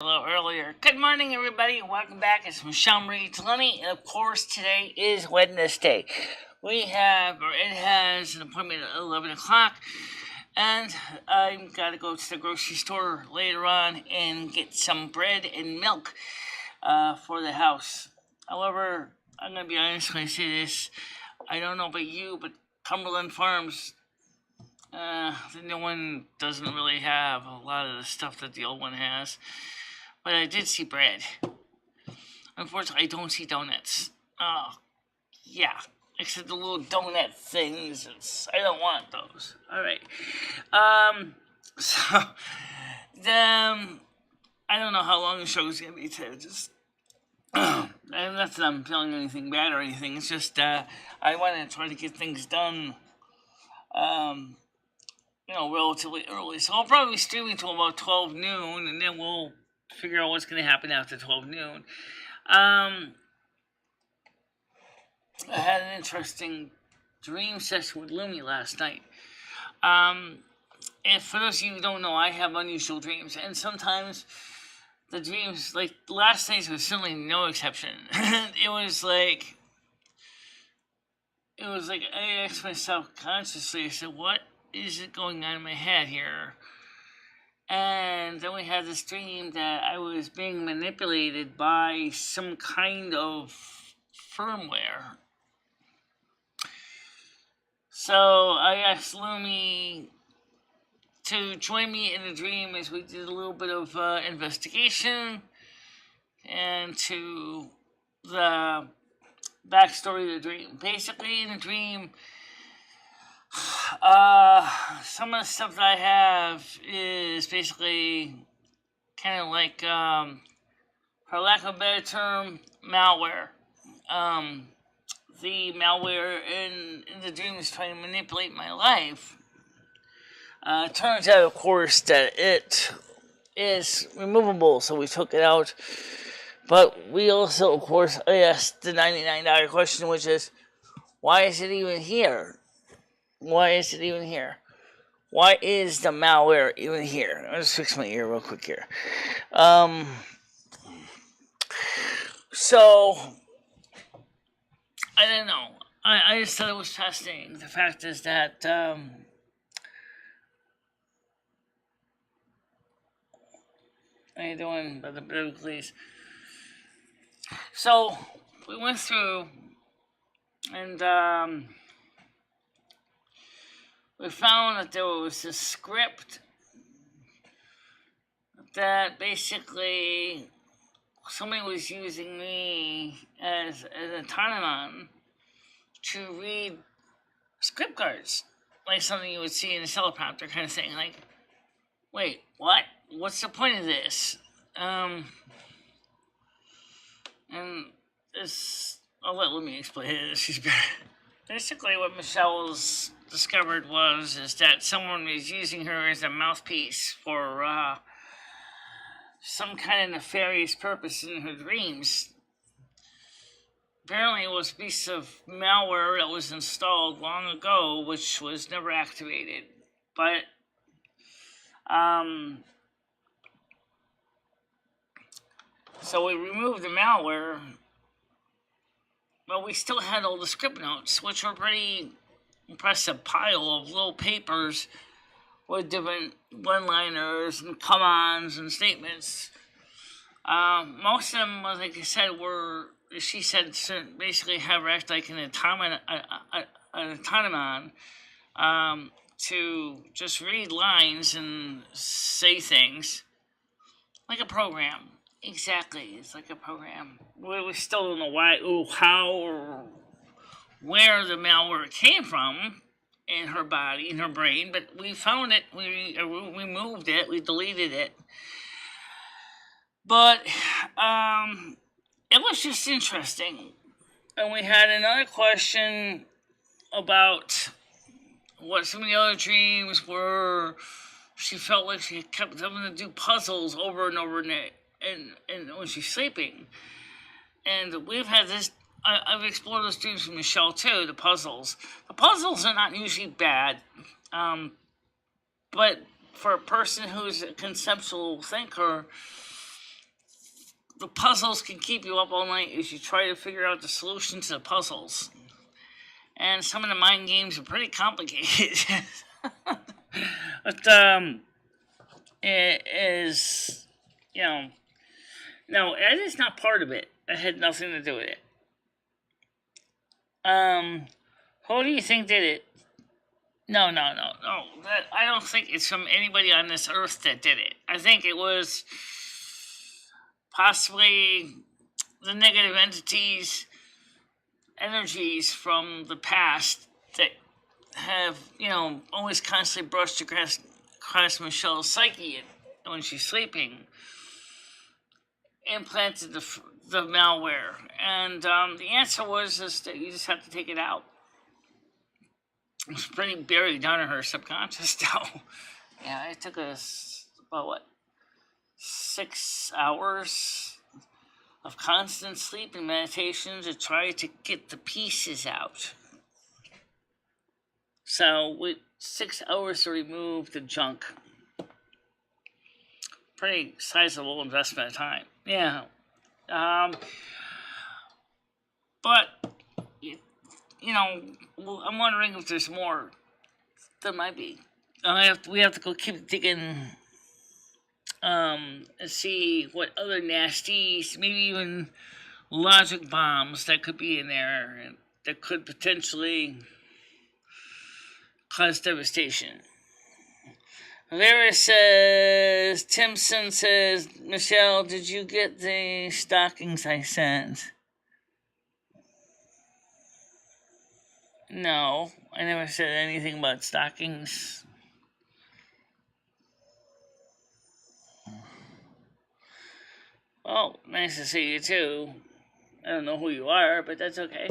A little earlier. Good morning, everybody. Welcome back. It's MicheleMarieDalene, and of course, today is Wednesday. It has an appointment at 11 o'clock, and I've got to go to the grocery store later on and get some bread and milk for the house. However, I'm going to be honest when I say this. I don't know about you, but Cumberland Farms, the new one doesn't really have a lot of the stuff that the old one has. But I did see bread. Unfortunately, I don't see donuts. Yeah. Except the little donut things. I don't want those. Alright. I don't know how long the show is going to be today. Just, not that I'm feeling anything bad or anything. It's just, I want to try to get things done, relatively early. So I'll probably be streaming till about 12 noon, and then we'll figure out what's going to happen after 12 noon. I had an interesting dream session with Lumi last night. And for those of you who don't know, I have unusual dreams, and sometimes the dreams, like last night's was certainly no exception. It was like I asked myself consciously, I said, what is it going on in my head here? And then we had this dream that I was being manipulated by some kind of firmware. So I asked Lumi to join me in the dream as we did a little bit of investigation and to the backstory of the dream. Basically, in the dream, some of the stuff that I have is basically kind of like, for lack of a better term, malware. The malware in the dream is trying to manipulate my life. It turns out, of course, that it is removable, so we took it out. But we also, of course, asked the $99 question, which is, why is it even here? Why is it even here? Why is the malware even here? I'll just fix my ear real quick here. So, I don't know. I just thought it was fascinating. The fact is that, how you doing, Brother please? So, we went through, and, we found that there was a script that basically somebody was using me as an automaton to read script cards, like something you would see in a teleprompter kind of thing. Like, wait, what? What's the point of this? And this, let me explain it. She's better. Basically, what Michelle's discovered is that someone was using her as a mouthpiece for some kind of nefarious purpose in her dreams. Apparently, it was a piece of malware that was installed long ago, which was never activated. But so we removed the malware, but we still had all the script notes, which were pretty impressive pile of little papers with different one-liners and come-ons and statements. Most of them, like I said, she said, basically have her act like an automaton to just read lines and say things like a program. Exactly, it's like a program. We still don't know why, how, or where the malware came from in her body, in her brain, but we found it, we removed it, we deleted it. But it was just interesting. And we had another question about what some of the other dreams were. She felt like she kept having to do puzzles over and over and when she's sleeping. And we've had this, I've explored those dreams with Michelle too, the puzzles. The puzzles are not usually bad, but for a person who's a conceptual thinker, the puzzles can keep you up all night as you try to figure out the solution to the puzzles. And some of the mind games are pretty complicated. But, it is, no, Ed is not part of it. It had nothing to do with it. Who do you think did it? No. I don't think it's from anybody on this earth that did it. I think it was possibly the negative energies from the past that have, always constantly brushed across Michelle's psyche when she's sleeping, implanted the malware. And the answer was that you just have to take it out. It's pretty buried down in her subconscious though. Yeah, it took us about 6 hours of constant sleep and meditation to try to get the pieces out. So with 6 hours to remove the junk, pretty sizable investment of time. Yeah. But I'm wondering if there's more. There might be. We have to go keep digging and see what other nasties, maybe even logic bombs that could be in there and that could potentially cause devastation. Vera says, Timson says, Michelle, did you get the stockings I sent? No, I never said anything about stockings. Oh, nice to see you too. I don't know who you are, but that's okay.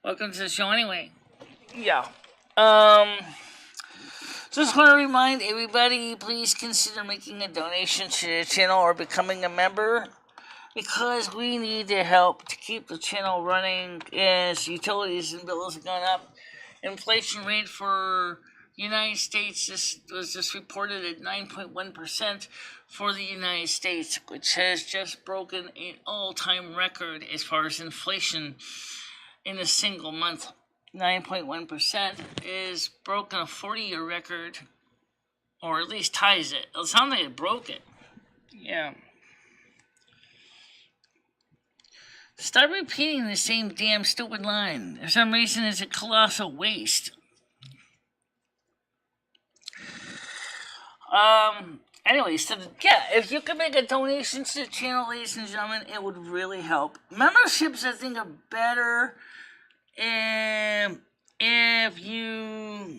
Welcome to the show anyway. Yeah. Just want to remind everybody, please consider making a donation to the channel or becoming a member, because we need the help to keep the channel running as utilities and bills have gone up. Inflation rate for United States was just reported at 9.1% for the United States, which has just broken an all-time record as far as inflation in a single month. 9.1% is broken a 40-year record, or at least ties it. It sounds like it broke it. Yeah. Stop repeating the same damn stupid line. For some reason, it's a colossal waste. Anyway, so yeah, if you could make a donation to the channel, ladies and gentlemen, it would really help. Memberships, I think, are better if you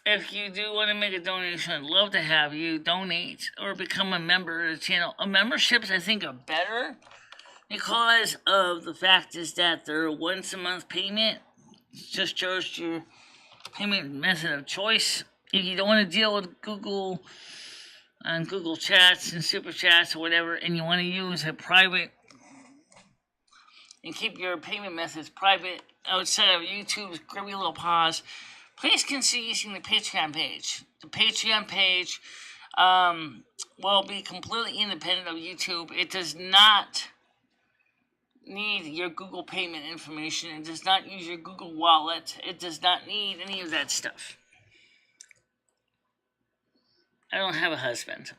if you do want to make a donation, I'd love to have you donate or become a member of the channel. Memberships, I think, are better because of the fact is that they're once a month payment. It's just charged your payment method of choice. If you don't want to deal with Google and Google Chats and Super Chats or whatever, and you want to use a private and keep your payment methods private outside of YouTube's grubby little paws, please consider using the Patreon page. The Patreon page will be completely independent of YouTube. It does not need your Google payment information. It does not use your Google wallet. It does not need any of that stuff. I don't have a husband.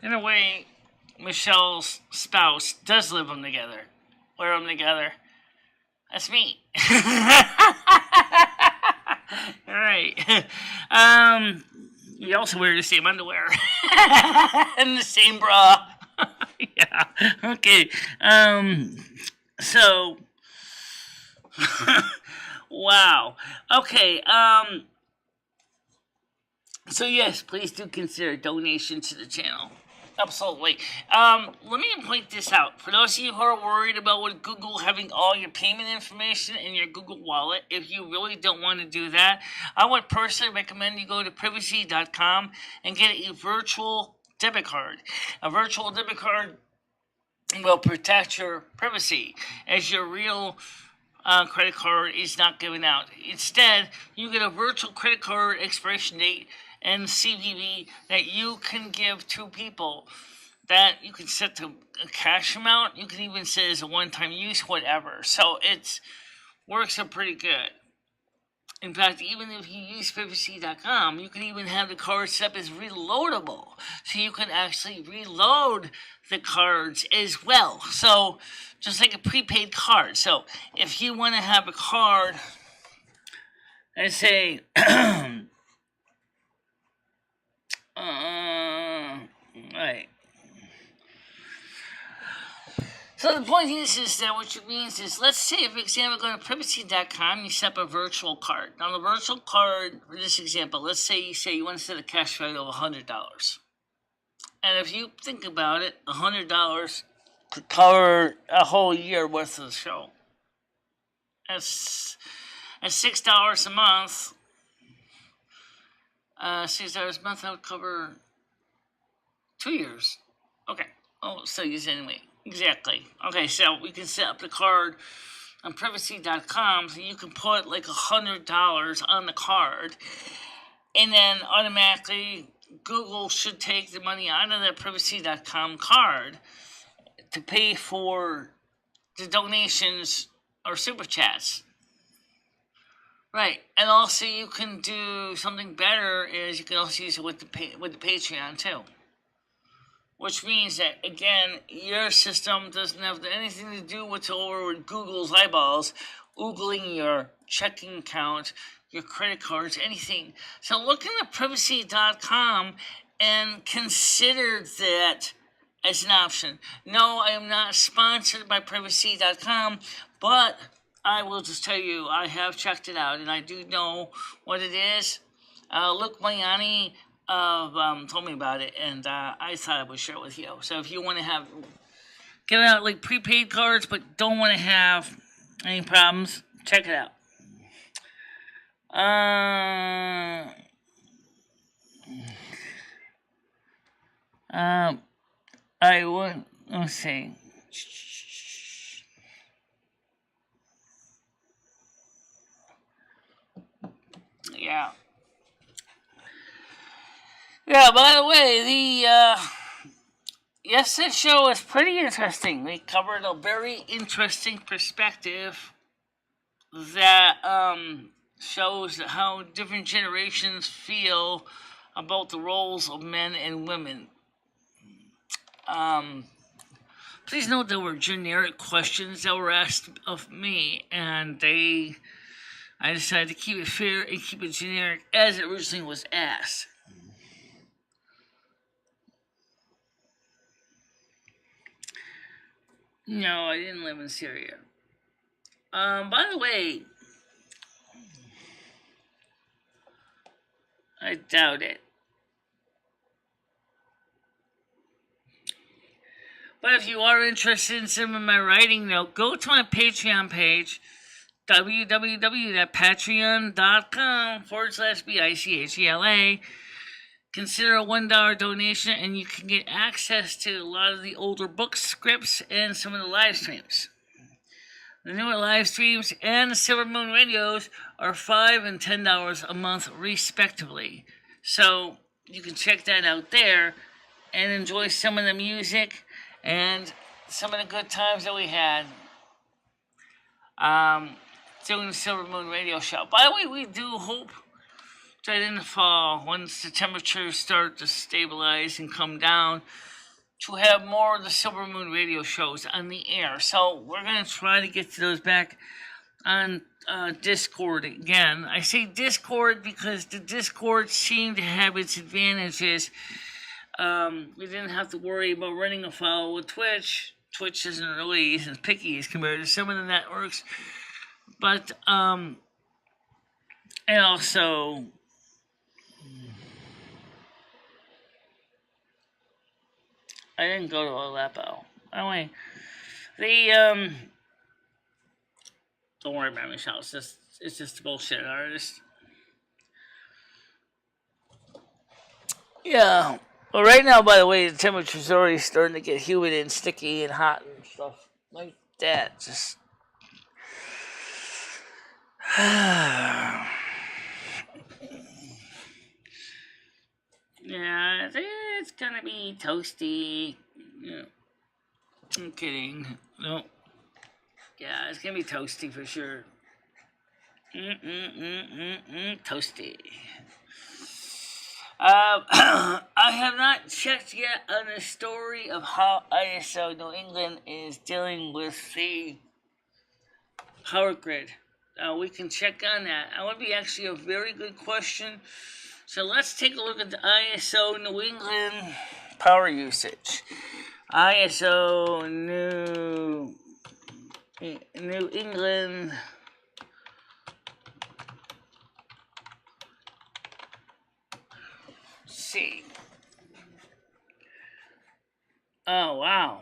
In a way, Michelle's spouse does live them together. Wear them together. That's me. Alright. You also wear the same underwear. And the same bra. Yeah. Okay. So. Wow. Okay. So yes, please do consider donation to the channel. Absolutely. Let me point this out. For those of you who are worried about with Google having all your payment information in your Google Wallet, if you really don't want to do that, I would personally recommend you go to privacy.com and get a virtual debit card. A virtual debit card will protect your privacy as your real credit card is not given out. Instead, you get a virtual credit card expiration date and CVV that you can give to people. That you can set to a cash amount. You can even set as a one-time use, whatever. So it works out pretty good. In fact, even if you use privacy.com, you can even have the card set up as reloadable. So you can actually reload the cards as well. So just like a prepaid card. So if you want to have a card and say, right. So the point is that what it means is, let's say, for example, go to privacy.com, you set up a virtual card. Now, the virtual card, for this example, let's say you want to set a cash value of $100. And if you think about it, $100 could cover a whole year worth of the show. At $6 a month, $6 a month, that would cover 2 years. Okay. Oh, so use anyway. Exactly. Okay, so we can set up the card on privacy.com, so you can put like $100 on the card, and then automatically Google should take the money out of that privacy.com card to pay for the donations or super chats. Right, and also you can do something better is you can also use it with the Patreon too. Which means that, again, your system doesn't have anything to do whatsoever with Google's eyeballs, Googling your checking account, your credit cards, anything. So look into privacy.com and consider that as an option. No, I am not sponsored by privacy.com, but I will just tell you, I have checked it out, and I do know what it is. Luke Mayani told me about it, and I thought I would share it with you. So if you want to get out like prepaid cards, but don't want to have any problems, check it out. Let's see. Yeah. Yeah, by the way, yesterday's show was pretty interesting. We covered a very interesting perspective that shows how different generations feel about the roles of men and women. Please note there were generic questions that were asked of me, and I decided to keep it fair and keep it generic as it originally was asked. No, I didn't live in Syria. By the way, I doubt it. But if you are interested in some of my writing, go to my Patreon page, www.patreon.com/BICHELA. Consider a $1 donation, and you can get access to a lot of the older book scripts and some of the live streams. The newer live streams and the Silvermoon radios are $5 and $10 a month, respectively. So you can check that out there and enjoy some of the music and some of the good times that we had doing the Silvermoon radio show. By the way, we do hope that in the fall, once the temperatures start to stabilize and come down, to have more of the Silvermoon radio shows on the air. So we're going to try to get to those back on Discord again. I say Discord because the Discord seemed to have its advantages. We didn't have to worry about running afoul with Twitch. Twitch isn't really as picky as compared to some of the networks. But, and also, I didn't go to Aleppo. Anyway, don't worry about Michelle. It's just a bullshit artist. Yeah. Well, right now, by the way, the temperature's already starting to get humid and sticky and hot and stuff like that. Just Yeah, it's gonna be toasty. Yeah. I'm kidding. No. Yeah, it's gonna be toasty for sure. Toasty. I have not checked yet on the story of how ISO New England is dealing with the power grid. We can check on that. That would be actually a very good question. So let's take a look at the ISO New England power usage. ISO New England. Let's see. Oh wow.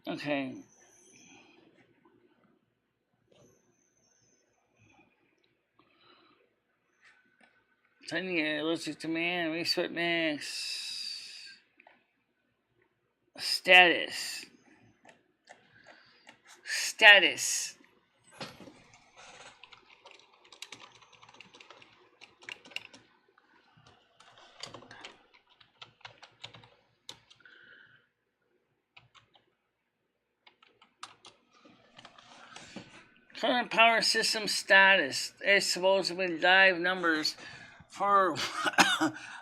Okay. Tiny electric demand, resource mix, status. Current power system status. There's supposed to be live numbers for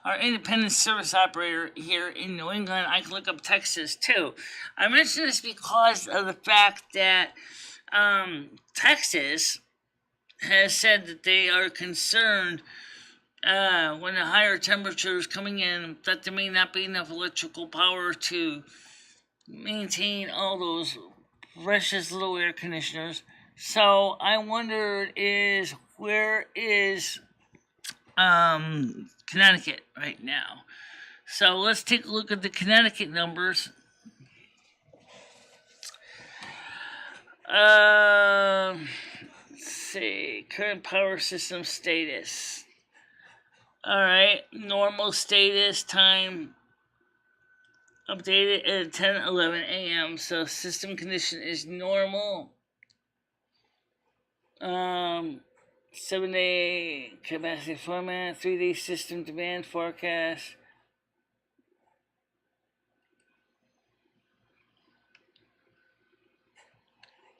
our independent service operator here in New England. I can look up Texas too. I mention this because of the fact that Texas has said that they are concerned when the higher temperatures coming in that there may not be enough electrical power to maintain all those precious little air conditioners. So I wondered where is Connecticut right now? So let's take a look at the Connecticut numbers. Let's see, current power system status. All right, normal status time updated at 10:11 a.m. So system condition is normal. 7-day capacity format, 3-day system demand forecast.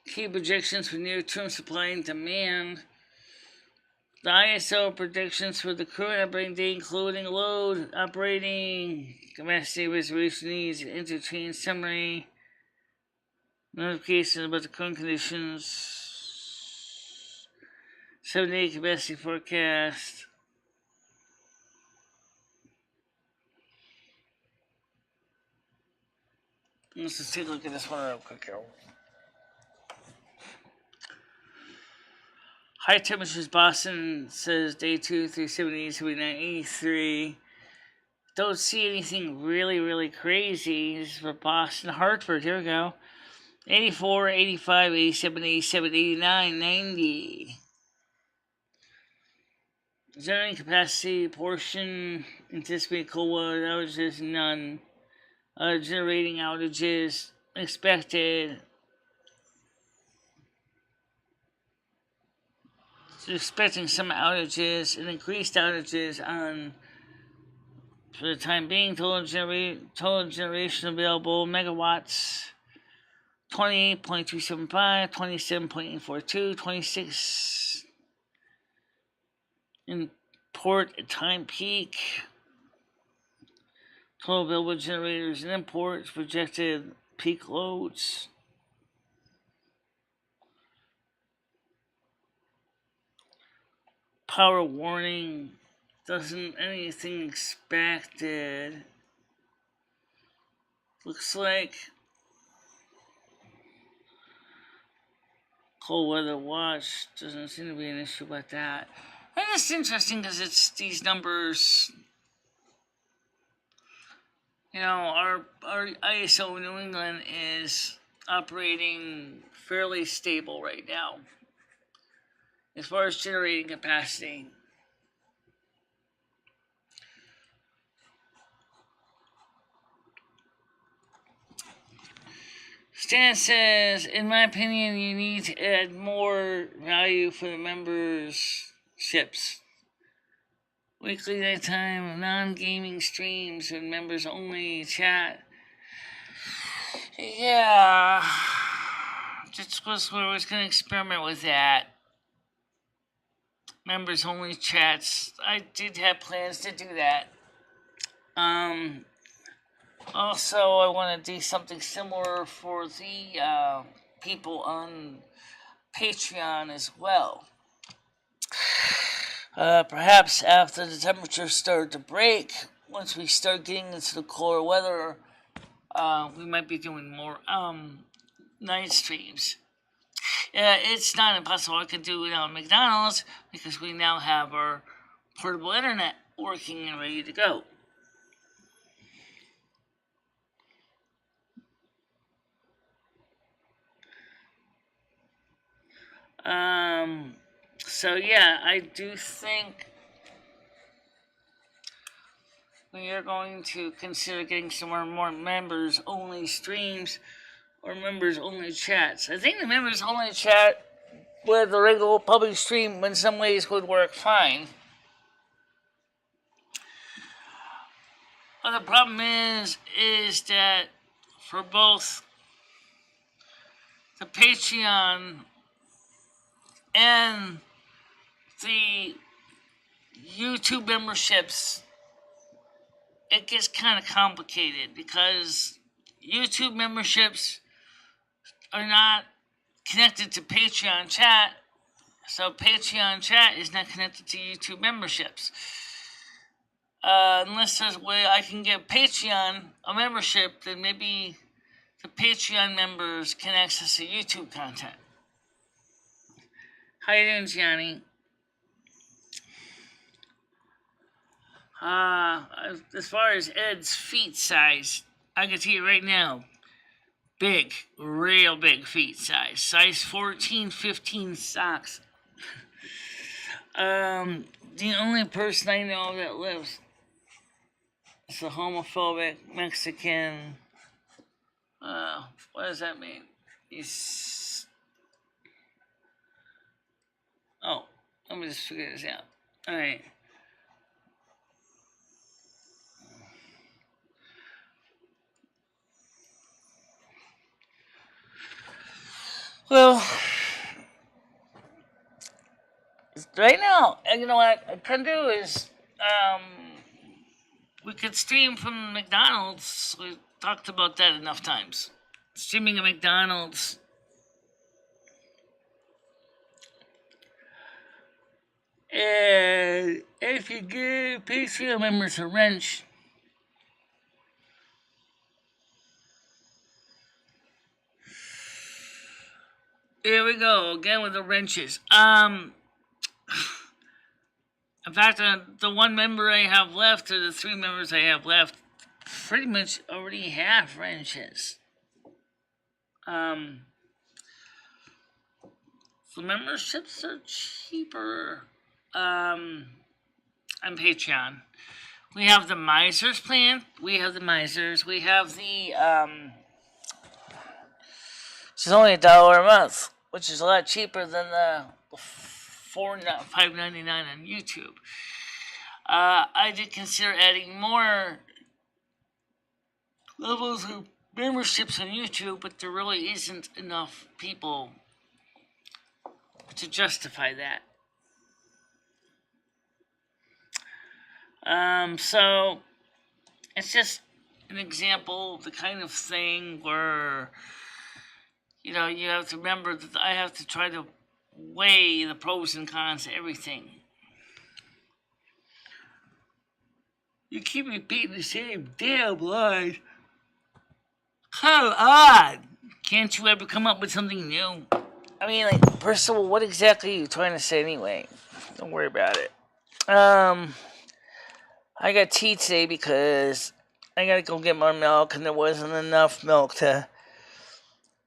Key projections for near-term supply and demand. The ISO predictions for the current operating day, including load, operating capacity, reservation needs, interchange summary, notifications about the current conditions, 7-day capacity forecast. Let's just take a look at this one real quick here. High temperatures, Boston says day 2, 378, 79, 83. Don't see anything really crazy. This is for Boston. Hartford, here we go. 84, 85, 87, 87, 89, 90. Generating capacity, portion, anticipated cold weather outages, none. Generating outages, expected. So expecting some outages and increased outages on, for the time being, total generation available, megawatts, 28.275, 27.842, 26 in port time peak. Total available generators and imports, projected peak loads. Power warning, doesn't anything expected. Looks like cold weather watch, doesn't seem to be an issue about that. And it's interesting because it's these numbers. You know, our ISO New England is operating fairly stable right now as far as generating capacity. Stan says, in my opinion, you need to add more value for the memberships. Weekly nighttime, non-gaming streams, and members-only chat. Yeah, just was where I was going to experiment with that. Members-only chats. I did have plans to do that. Also, I want to do something similar for the people on Patreon as well. Perhaps after the temperatures start to break, once we start getting into the cooler weather, we might be doing more night streams. It's not impossible. I could do it on McDonald's because we now have our portable internet working and ready to go. So yeah, I do think we are going to consider getting some more members-only streams or members-only chats. I think the members-only chat with the regular public stream in some ways would work fine. But the problem is that for both the Patreon and the YouTube memberships, it gets kind of complicated because YouTube memberships are not connected to Patreon chat, so Patreon chat is not connected to YouTube memberships. Unless there's a way I can get Patreon a membership, then maybe the Patreon members can access the YouTube content. How you doing, Gianni? As far as Ed's feet size, I can tell you right now, big, real big feet size. Size 14, 15 socks. The only person I know that lives is a homophobic Mexican. What does that mean? Let me just figure this out. Alright. Well, right now, you know what I can do is, we could stream from McDonald's. We talked about that enough times. Streaming at McDonald's. And if you give Patreon members a wrench, here we go, again with the wrenches. In fact, the one member I have left, or the three members I have left, pretty much already have wrenches. The memberships are cheaper on Patreon. We have the Misers plan. We have the Misers. We have the which is only $1 a month, which is a lot cheaper than the $5.99 on YouTube. I did consider adding more levels of memberships on YouTube, but there really isn't enough people to justify that. So it's just an example of the kind of thing where, you know, you have to remember that I have to try to weigh the pros and cons of everything. You keep repeating the same damn line. Come on! Can't you ever come up with something new? I mean, like, first of all, what exactly are you trying to say anyway? Don't worry about it. I got tea today because I gotta go get more milk, and there wasn't enough milk to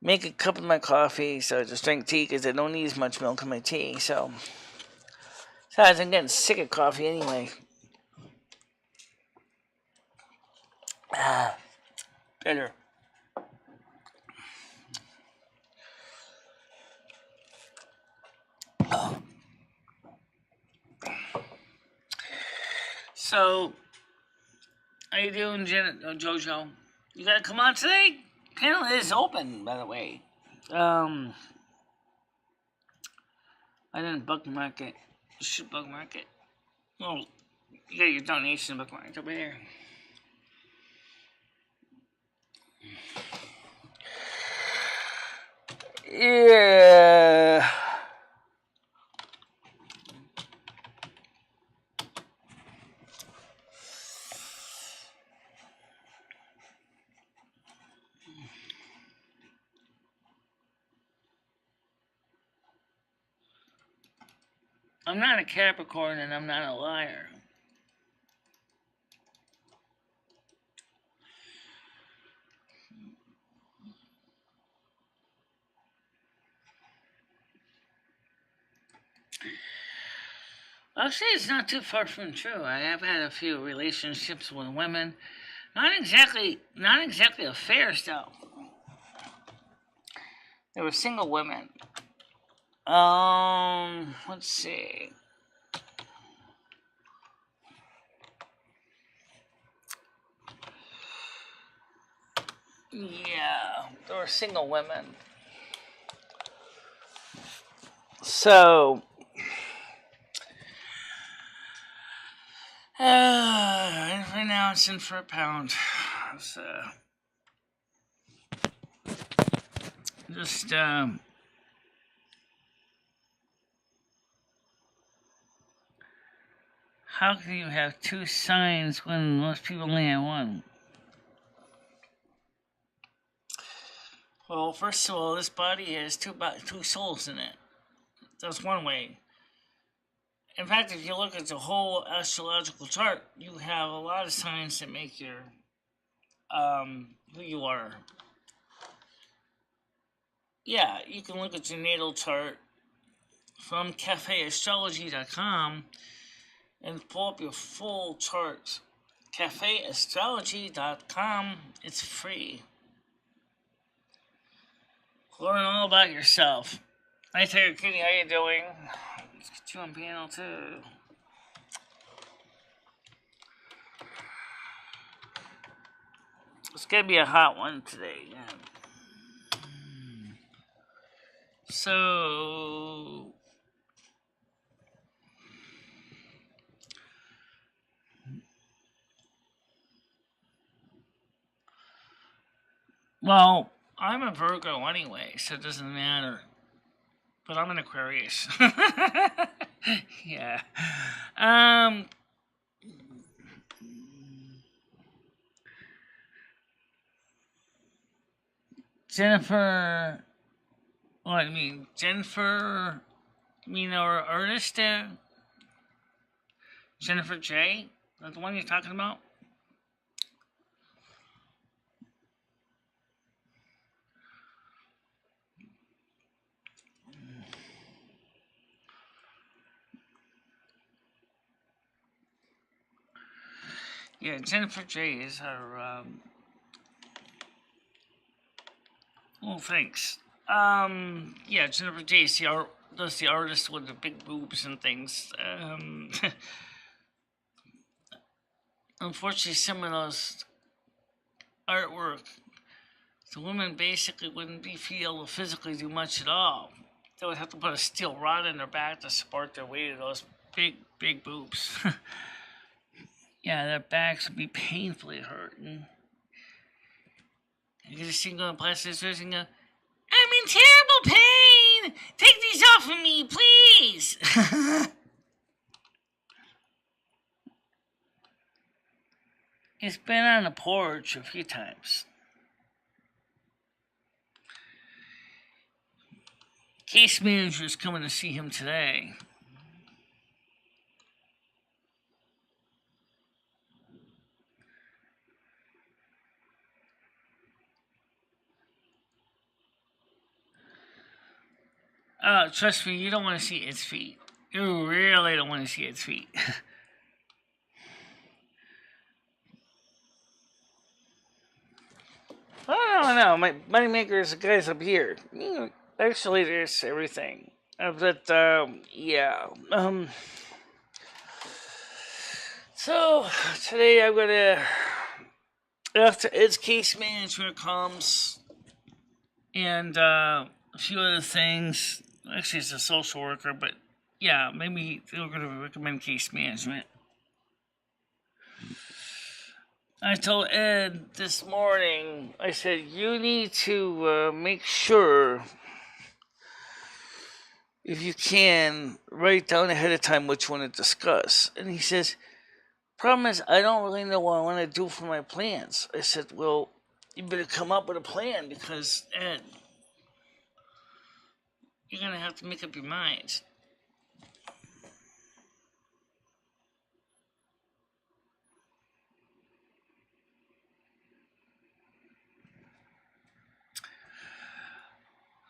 make a cup of my coffee, so I just drink tea because I don't need as much milk in my tea. So, besides, I'm getting sick of coffee anyway. Better. So, how you doing, Jojo? You gotta come on today? Panel is open, by the way. I didn't bookmark it. You should bookmark it. Well, you got your donation bookmarked over here. Yeah. I'm not a Capricorn and I'm not a liar. Actually, it's not too far from true. I have had a few relationships with women. Not exactly affairs though. They were single women. Let's see. Yeah, they were single women. So, right now it's in for a pound. So, just, how can you have two signs when most people only have one? Well, first of all, this body has two souls in it. That's one way. In fact, if you look at the whole astrological chart, you have a lot of signs that make your who you are. Yeah, you can look at your natal chart from cafeastrology.com and pull up your full chart. Cafeastrology.com. It's free. Learn all about yourself. Hi, Tiger Kitty. How you doing? Let's get you on panel too. It's gonna be a hot one today. Yeah. So, well, I'm a Virgo anyway, so it doesn't matter. But I'm an Aquarius. Yeah. Jennifer. What I mean, Jennifer. You know, our artist there? Jennifer J? Is that the one you're talking about? Yeah, Jennifer J is her, oh, thanks. Yeah, Jennifer J is does the artist with the big boobs and things. Unfortunately, some of those artwork, the women basically wouldn't be able to physically do much at all. They would have to put a steel rod in their back to support their weight of those big boobs. Yeah, their backs would be painfully hurting. You can just see going past this and go, I'm in terrible pain! Take these off of me, please! He's been on the porch a few times. Case manager is coming to see him today. Trust me, you don't want to see its feet. You really don't want to see its feet. I don't know. My moneymaker is the guys up here. Actually, there's everything. But yeah. So today I'm gonna, after its case management comes, and a few other things. Actually, it's a social worker, but yeah, maybe they're gonna recommend case management. I told Ed this morning, I said, you need to make sure, if you can, write down ahead of time what you want to discuss. And he says, problem is, I don't really know what I want to do for my plans. I said, well, you better come up with a plan, because, Ed, you're going to have to make up your mind.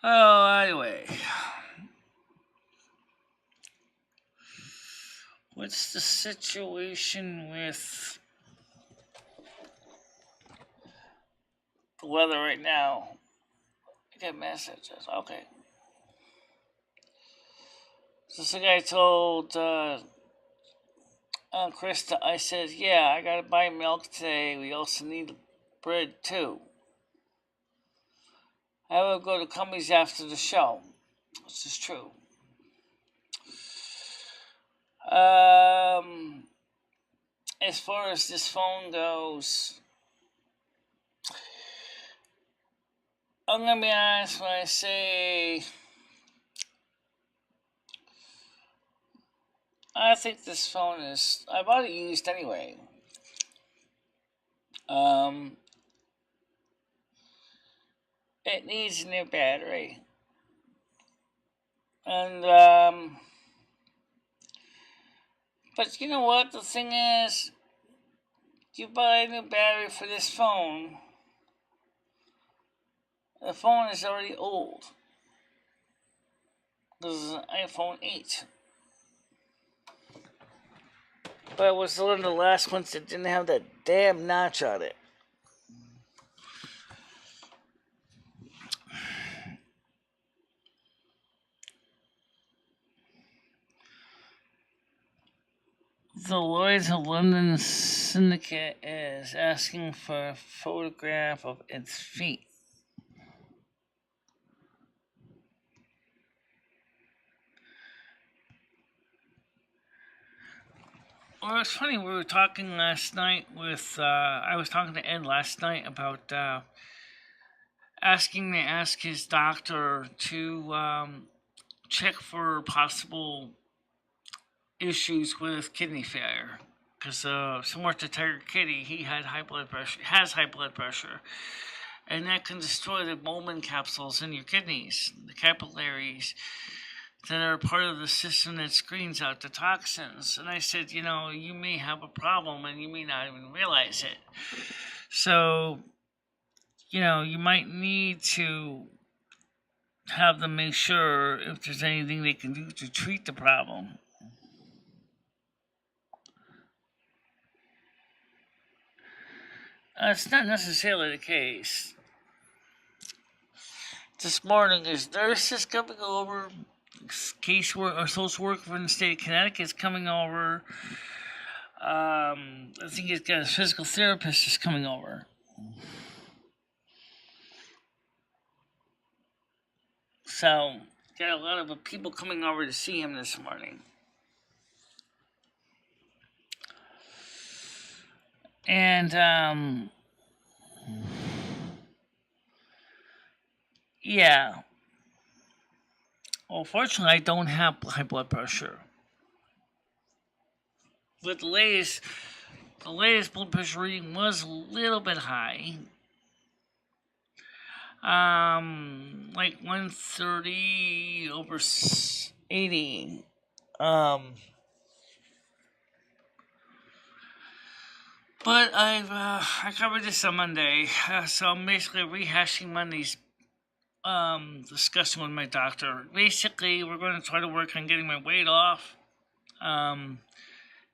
Oh, anyway. What's the situation with the weather right now? I get messages. Okay. So the guy told Krista, I said, yeah, I gotta buy milk today. We also need bread too. I will go to Cummings after the show. This is true. As far as this phone goes, I'm gonna be honest when I say I think this phone is, I bought it used anyway. It needs a new battery. And but you know what the thing is, you buy a new battery for this phone, the phone is already old. This is an iPhone 8. But it was one of the last ones that didn't have that damn notch on it. The Lloyd's of London syndicate is asking for a photograph of its feet. Well, it's funny, we were talking last night with, I was talking to Ed last night about ask his doctor to check for possible issues with kidney failure. Because similar to Tiger Kitty, he had high blood pressure, has high blood pressure, and that can destroy the Bowman capsules in your kidneys, the capillaries that are part of the system that screens out the toxins. And I said, you may have a problem and you may not even realize it. So, you might need to have them make sure if there's anything they can do to treat the problem. It's not necessarily the case. This morning, his nurse is coming over. Casework or social worker from the state of Connecticut is coming over. I think he's got a physical therapist is coming over. So, got a lot of people coming over to see him this morning. And, yeah. Well, fortunately, I don't have high blood pressure. But the latest blood pressure reading was a little bit high. Like 130 over 80. But I covered this on Monday, so I'm basically rehashing Monday's discussion with my doctor. Basically, we're going to try to work on getting my weight off,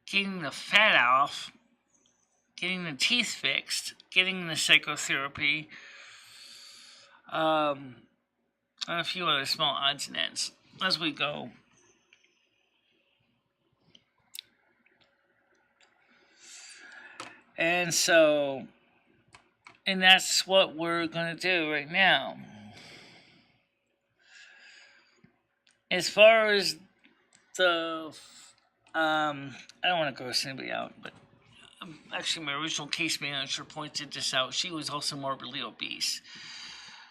getting the fat off, getting the teeth fixed, getting the psychotherapy, and a few other small odds and ends. as we go. And that's what we're going to do right now. As far as the, I don't want to gross anybody out, but actually my original case manager pointed this out. She was also morbidly obese.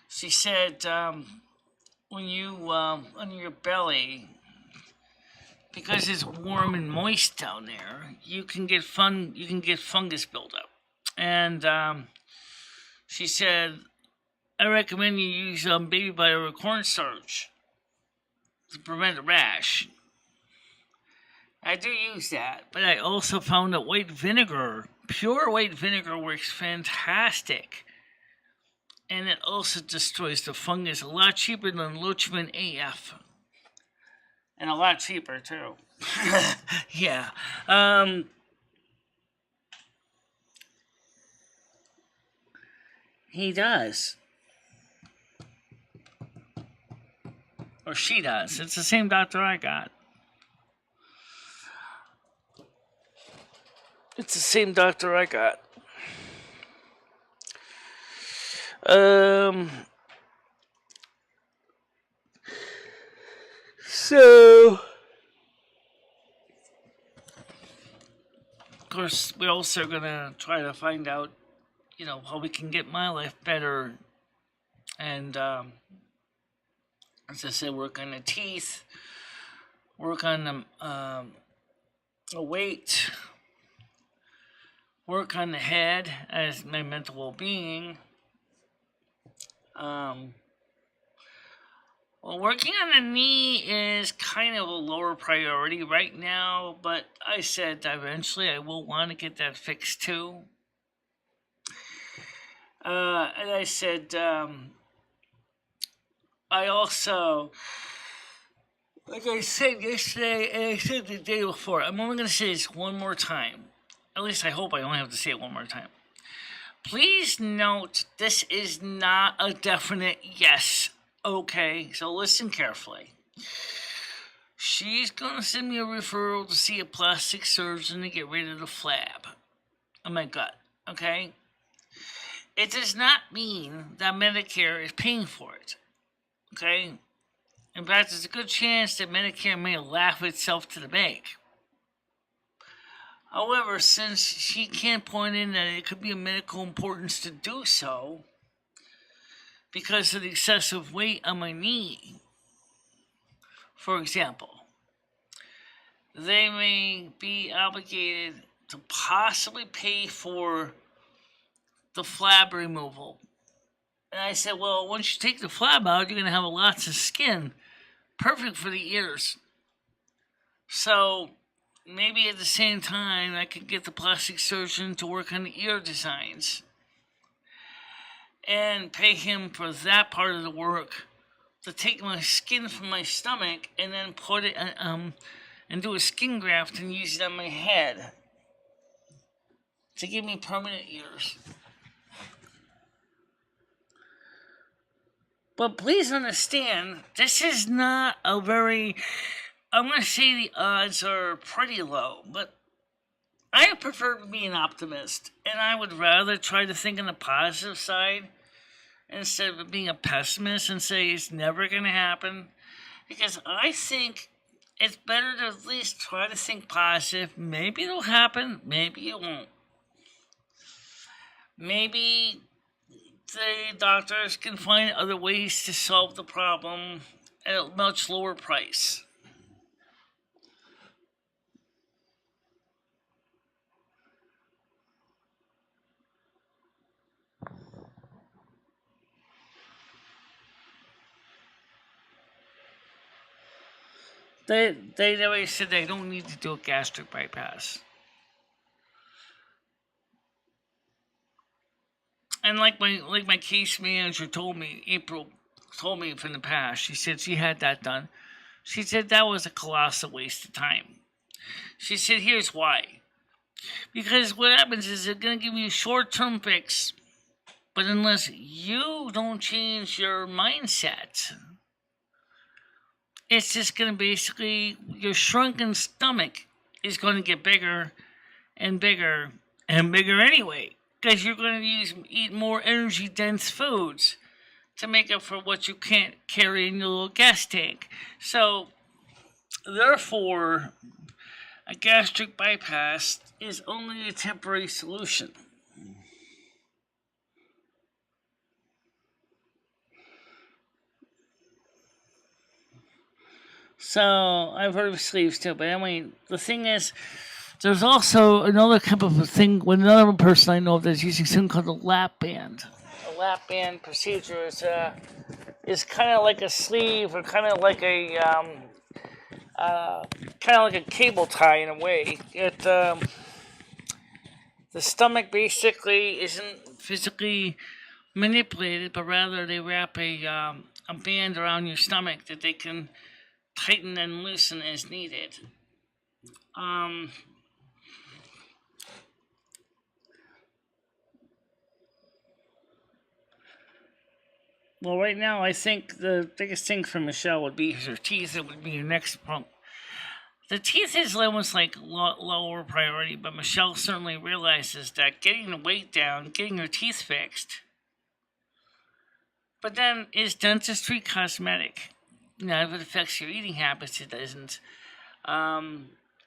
She said, when you, under your belly, because it's warm and moist down there, you can get fungus buildup. And she said, I recommend you use baby butter or cornstarch to prevent a rash. I do use that, but I also found that white vinegar, pure white vinegar, works fantastic. And it also destroys the fungus a lot cheaper than Loachman AF. And a lot cheaper, too. Yeah. He does. Or she does. It's the same doctor I got. It's the same doctor I got. So, of course, we're also going to try to find out, how we can get my life better. And, as I said, work on the teeth, work on the weight, work on the head as my mental well-being. Well, working on the knee is kind of a lower priority right now, but I said that eventually I will want to get that fixed too. And I said, I also, like I said yesterday, and I said the day before, I'm only going to say this one more time. At least I hope I only have to say it one more time. Please note, this is not a definite yes. Okay, so listen carefully. She's going to send me a referral to see a plastic surgeon to get rid of the flab on my gut, okay? It does not mean that Medicare is paying for it, okay? In fact, there's a good chance that Medicare may laugh itself to the bank. However, since she can't point in that it could be of medical importance to do so, because of the excessive weight on my knee, for example, they may be obligated to possibly pay for the flab removal. And I said, well, once you take the flab out, you're going to have lots of skin. Perfect for the ears. So maybe at the same time, I could get the plastic surgeon to work on the ear designs and pay him for that part of the work, to take my skin from my stomach and then put it and do a skin graft and use it on my head to give me permanent ears. But please understand, this is not a very, I'm going to say the odds are pretty low, but I prefer to be an optimist, and I would rather try to think on the positive side instead of being a pessimist and say it's never going to happen, because I think it's better to at least try to think positive. Maybe it'll happen, maybe it won't. Maybe the doctors can find other ways to solve the problem at a much lower price. They always said they don't need to do a gastric bypass. And like my case manager told me, April told me from the past, she said she had that done. She said that was a colossal waste of time. She said, here's why. Because what happens is they're going to give you a short-term fix, but unless you don't change your mindset, it's just going to basically, your shrunken stomach is going to get bigger and bigger and bigger anyway, because you're going to eat more energy dense foods to make up for what you can't carry in your little gas tank. So, therefore, a gastric bypass is only a temporary solution. So, I've heard of sleeves too, but anyway, the thing is, there's also another type of a thing, with another person I know that's using something called a lap band. A lap band procedure is kind of like a sleeve, or kind of like a cable tie in a way. The stomach basically isn't physically manipulated, but rather they wrap a band around your stomach that they can tighten and loosen as needed. Well, right now, I think the biggest thing for Michelle would be her teeth. It would be your next problem. The teeth is almost like lower priority, but Michelle certainly realizes that getting the weight down, getting her teeth fixed. But then, is dentistry cosmetic? Now, if it affects your eating habits, it doesn't.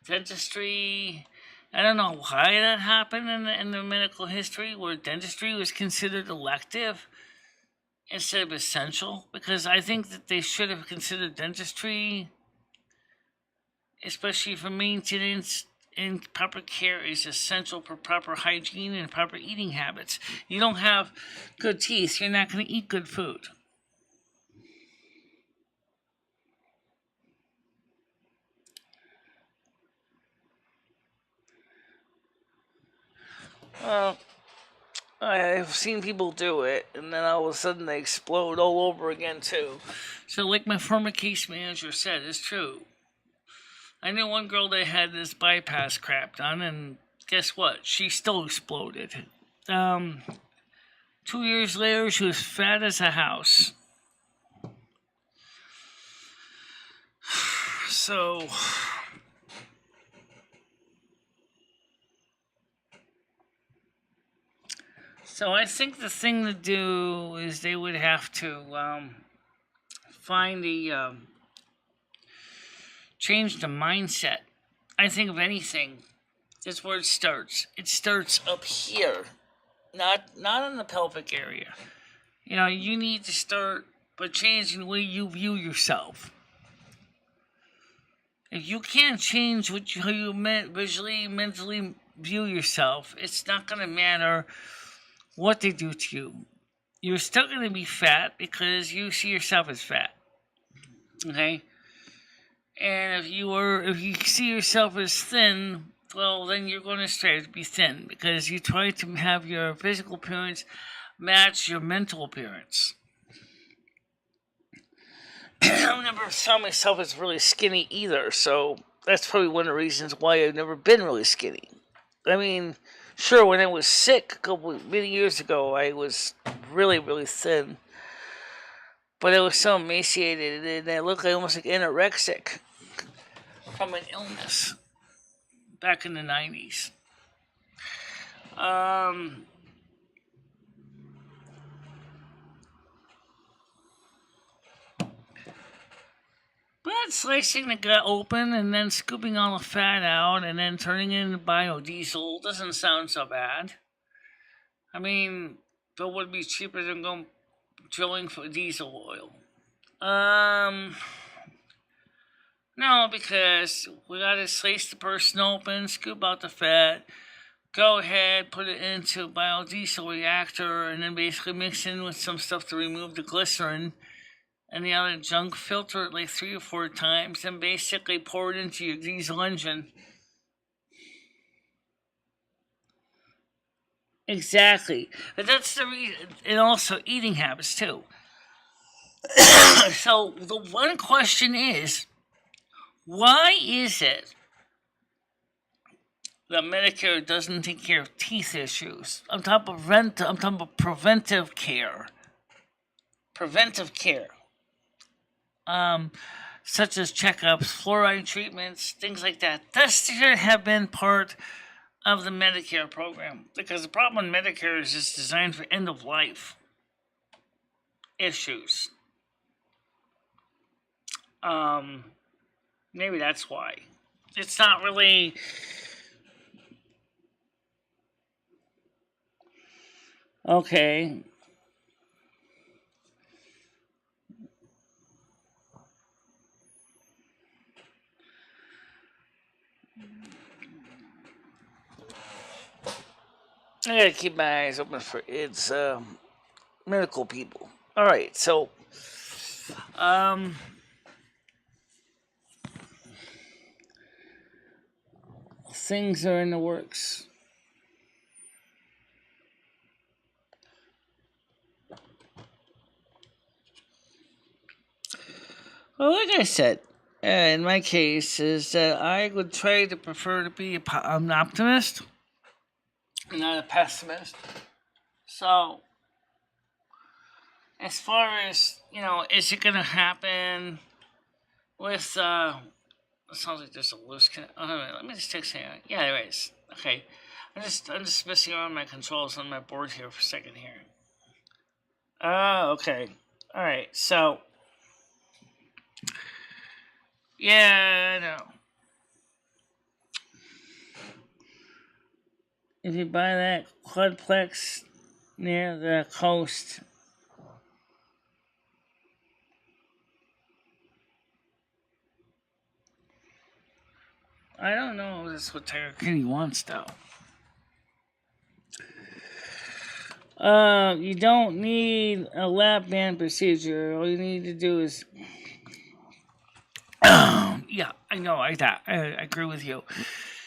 Dentistry, I don't know why that happened in the medical history, where dentistry was considered elective instead of essential, because I think that they should have considered dentistry, especially for maintenance and proper care, is essential for proper hygiene and proper eating habits. You don't have good teeth, you're not going to eat good food. Well, I've seen people do it, and then all of a sudden they explode all over again, too. So, like my former case manager said, it's true. I knew one girl that had this bypass crap done, and guess what? She still exploded. 2 years later, she was fat as a house. So, I think the thing to do is they would have to find change the mindset. I think of anything, that's where it starts. It starts up here, not in the pelvic area. You need to start by changing the way you view yourself. If you can't change how you visually, mentally view yourself, it's not going to matter what they do to you. You're still going to be fat because you see yourself as fat. Okay? And if you see yourself as thin, well, then you're going to strive to be thin, because you try to have your physical appearance match your mental appearance. I never saw myself as really skinny either, so that's probably one of the reasons why I've never been really skinny. I mean, sure, when I was sick many years ago, I was really, really thin. But I was so emaciated, and I looked almost like anorexic from an illness back in the 90s. But slicing the gut open and then scooping all the fat out and then turning it into biodiesel doesn't sound so bad. I mean, that would be cheaper than going drilling for diesel oil. No, because we gotta slice the person open, scoop out the fat, go ahead, put it into a biodiesel reactor, and then basically mix in with some stuff to remove the glycerin and the other junk, filter it like 3 or 4 times, and basically pour it into your diesel engine. Exactly. But that's the reason, and also eating habits too. So the one question is, why is it that Medicare doesn't take care of teeth issues? I'm talking about preventive care. Preventive care. such as checkups, fluoride treatments, things like that. That should have been part of the Medicare program, because the problem with Medicare is it's designed for end of life issues. Maybe that's why. It's not really. Okay. I gotta keep my eyes open for its medical people. Alright, so things are in the works. Well, like I said, in my case, is that I would try to prefer to be an optimist, not a pessimist. So, as far as, is it going to happen with, it sounds like there's a loose connection. Oh, no, let me just take a second. Yeah, there is. Okay. I'm just messing around my controls on my board here for a second here. Oh, okay. Alright, so. Yeah, I know. If you buy that quadplex near the coast, I don't know if that's what Tiger King wants, though. You don't need a lap band procedure. All you need to do is. Yeah, I know. I agree with you,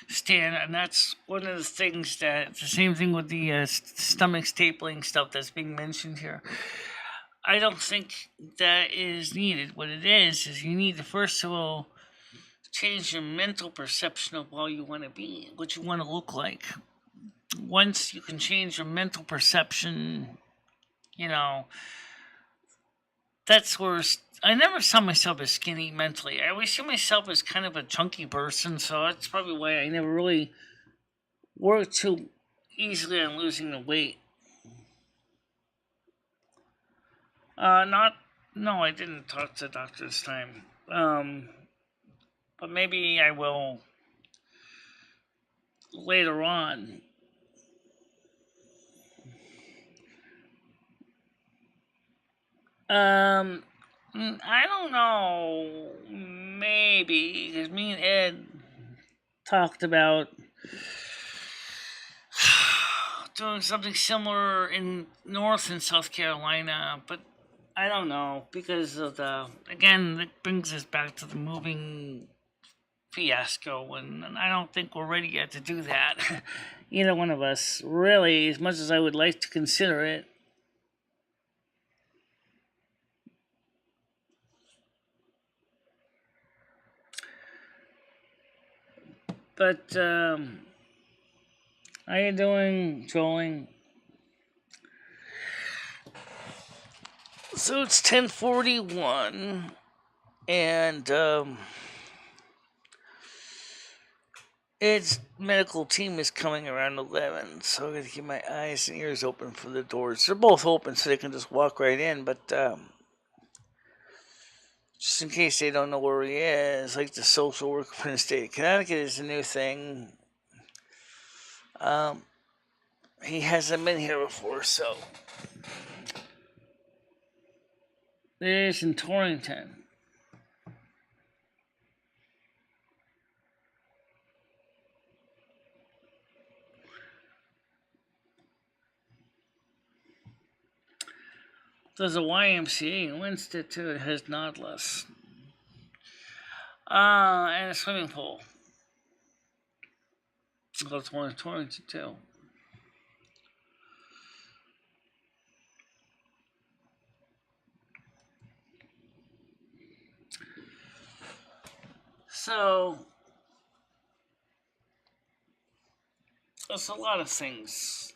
Stan. And that's one of the things the same thing with the stomach stapling stuff that's being mentioned here. I don't think that is needed. What it is you need to first of all change your mental perception of how you want to be, what you want to look like. Once you can change your mental perception, that's where I never saw myself as skinny mentally. I always see myself as kind of a chunky person, so that's probably why I never really worked too easily on losing the weight. No, I didn't talk to the doctor this time. But maybe I will later on. I don't know. Maybe, because me and Ed talked about doing something similar in North and South Carolina, but I don't know, because of again, it brings us back to the moving fiasco, and I don't think we're ready yet to do that. Either one of us, really, as much as I would like to consider it. But, how you doing, trolling? So it's 10:41, and, its medical team is coming around 11, so I'm going to keep my eyes and ears open for the doors. They're both open, so they can just walk right in, but, just in case they don't know where he is, like the social worker for the state of Connecticut is a new thing. He hasn't been here before, so. It is in Torrington. There's a YMCA in Winston, too. It has Nautilus. And a swimming pool. That's one in Torrington, too. So, there's a lot of things.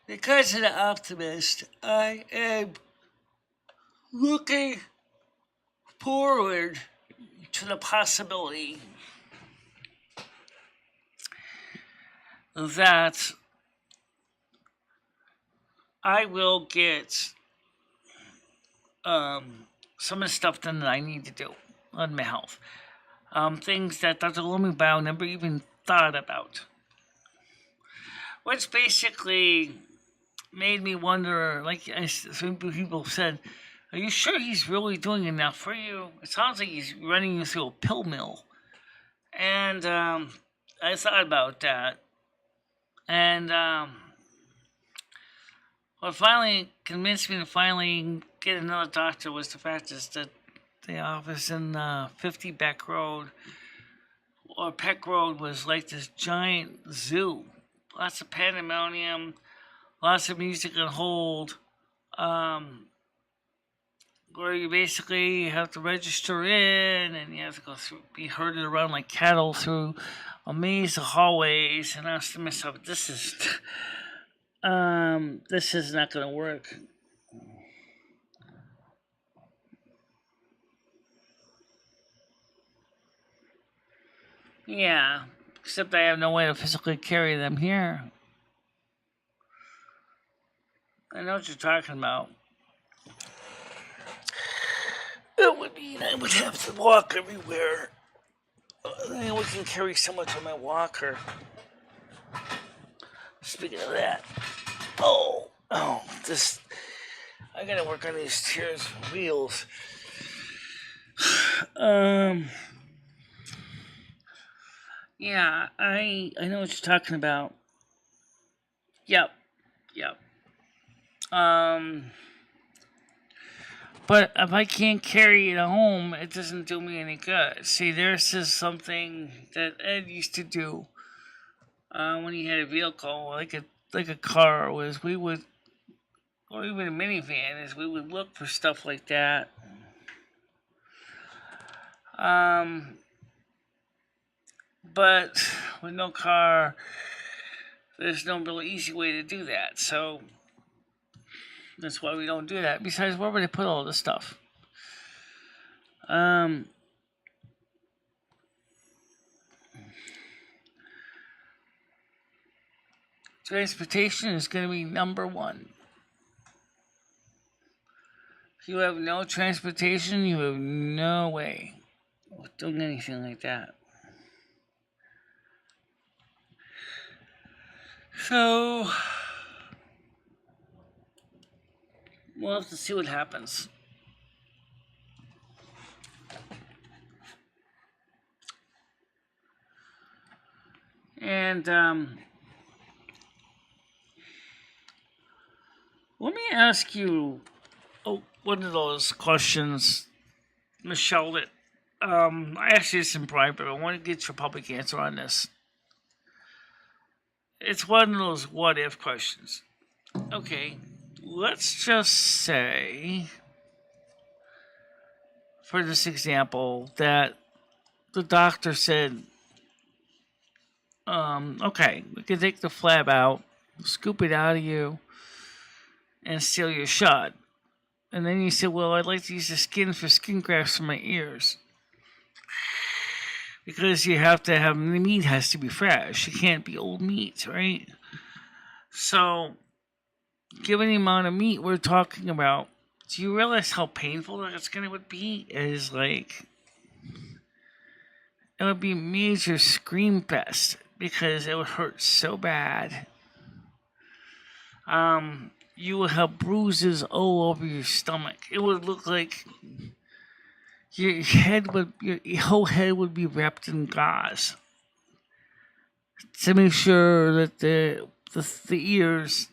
Because of the optimist, I am looking forward to the possibility that I will get some of the stuff done that I need to do on my health. Things that Dr. Lumibao never even thought about. Which basically made me wonder, like some people said, are you sure he's really doing enough for you? It sounds like he's running you through a pill mill. And I thought about that. And what finally convinced me to finally get another doctor was the fact that the office in 50 Beck Road, or Peck Road, was like this giant zoo. Lots of pandemonium, lots of music on hold, where you basically have to register in, and you have to go through, be herded around like cattle through a maze of hallways. And I was to myself, this is not going to work. Yeah, except I have no way to physically carry them here. I know what you're talking about. It would mean I would have to walk everywhere. I only can carry so much on my walker. Speaking of that, this, I gotta work on these chairs wheels. Yeah, I know what you're talking about. Yep. But if I can't carry it home, it doesn't do me any good. See, this is something that Ed used to do when he had a vehicle, like a car, was we would, or even a minivan, is we would look for stuff like that. But with no car, there's no really easy way to do that. So that's why we don't do that. Besides, where would they put all this stuff? Transportation is going to be number one. If you have no transportation, you have no way of doing anything like that. So we'll have to see what happens. And let me ask you one of those questions, Michelle, that I asked you this in private. I want to get your public answer on this. It's one of those what if questions. Okay, let's just say, for this example, that the doctor said, okay, we can take the flab out, scoop it out of you, and seal your shut. And then you said, well, I'd like to use the skin for skin grafts for my ears. Because you have to have, the meat has to be fresh. It can't be old meat, right? So, given the amount of meat we're talking about, do you realize how painful that's going to be? It is like, it would be a major scream fest because it would hurt so bad. You would have bruises all over your stomach. It would look like your whole head would be wrapped in gauze to make sure that the ears,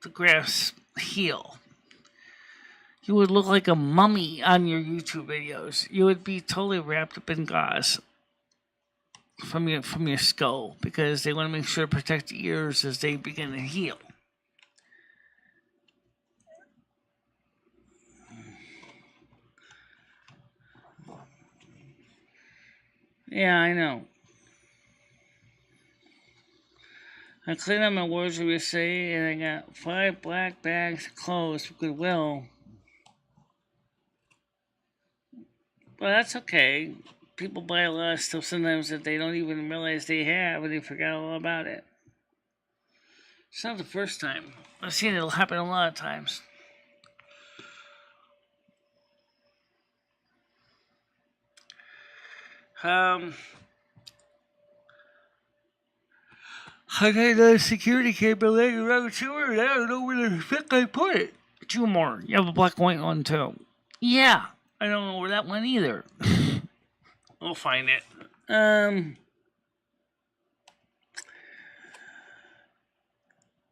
the grafts heal. You would look like a mummy on your YouTube videos. You would be totally wrapped up in gauze from your skull because they want to make sure to protect the ears as they begin to heal. Yeah, I know. I cleaned up my wardrobe yesterday and I got 5 black bags of clothes from Goodwill. Well, that's okay. People buy a lot of stuff sometimes that they don't even realize they have, and they forgot all about it. It's not the first time. I've seen it happen a lot of times. I got a security camera laying around somewhere, and I don't know where the fuck I put it. Two more. You have a black and white one, too. Yeah. I don't know where that went either. We'll find it.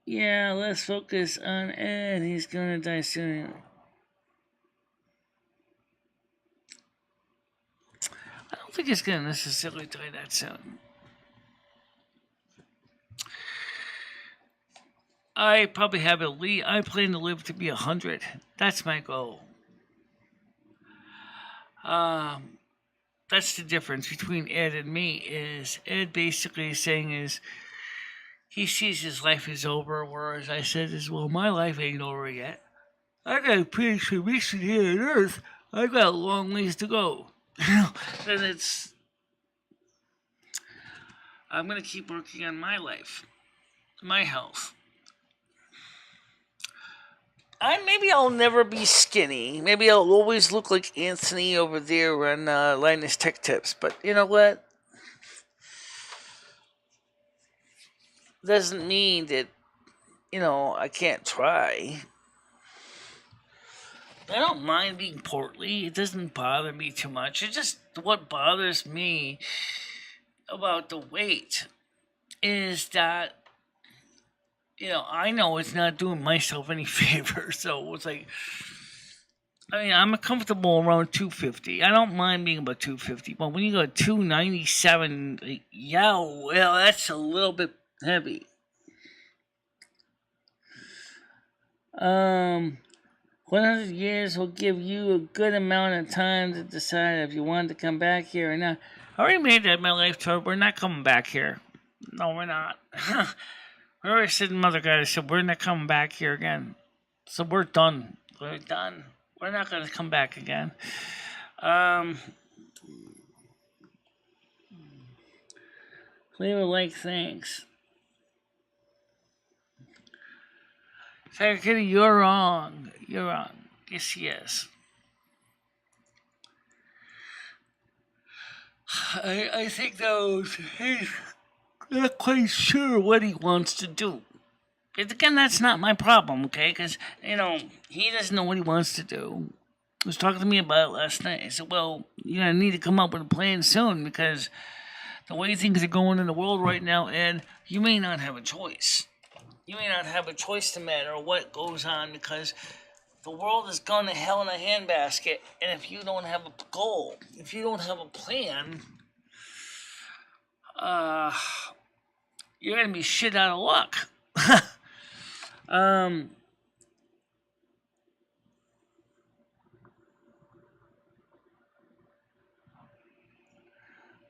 Yeah, let's focus on Ed. He's gonna die soon. I don't think he's gonna necessarily die that soon. I probably have I plan to live to be 100. That's my goal. That's the difference between Ed and me. Is Ed basically saying is he sees his life is over, whereas I said is well, my life ain't over yet. I got a pretty good mission here on Earth. I got a long ways to go. Then I'm gonna keep working on my life, my health. Maybe I'll never be skinny. Maybe I'll always look like Anthony over there on Linus Tech Tips. But you know what? Doesn't mean that, I can't try. I don't mind being portly. It doesn't bother me too much. It's just what bothers me about the weight is that I know it's not doing myself any favor. So it's like, I'm comfortable around 250. I don't mind being about 250. But when you go 297, yeah, well, that's a little bit heavy. 100 years will give you a good amount of time to decide if you want to come back here or not. I already made that in my life, Todd. We're not coming back here. No, we're not. I already said to Mother God, I said, we're not coming back here again. So we're done. We're done. We're not going to come back again. Leave a like, thanks. Kitty, you're wrong. You're wrong. Yes, yes. I think he's not quite sure what he wants to do. But again, that's not my problem, okay? Because, he doesn't know what he wants to do. He was talking to me about it last night. I said, well, you're going to need to come up with a plan soon because the way things are going in the world right now, Ed, you may not have a choice. You may not have a choice no matter what goes on because the world is going to hell in a handbasket. And if you don't have a goal, if you don't have a plan, you're going to be shit out of luck.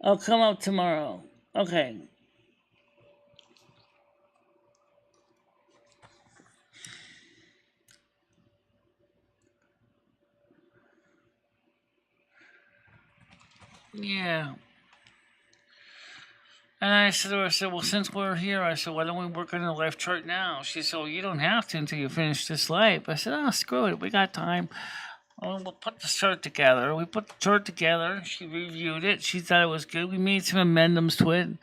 I'll come up tomorrow. Okay. Yeah. And I said to her, well, since we're here, I said, why don't we work on the life chart now? She said, well, you don't have to until you finish this life. I said, oh, screw it. We got time. We'll put the chart together. We put the chart together. She reviewed it. She thought it was good. We made some amendments to it. And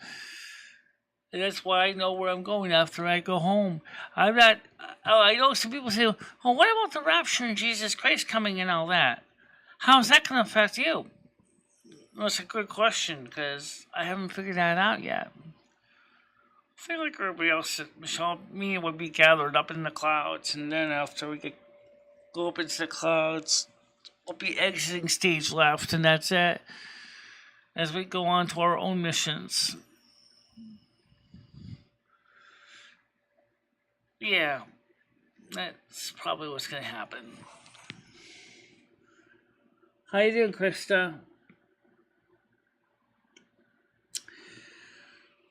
that's why I know where I'm going after I go home. I'm not... I know some people say, oh, what about the rapture and Jesus Christ coming and all that? How's that going to affect you? Well, it's a good question, because I haven't figured that out yet. I feel like everybody else, Michelle, me would be gathered up in the clouds, and then after we go up into the clouds, we'll be exiting stage left, and that's it. As we go on to our own missions. Yeah, that's probably what's going to happen. How you doing, Krista?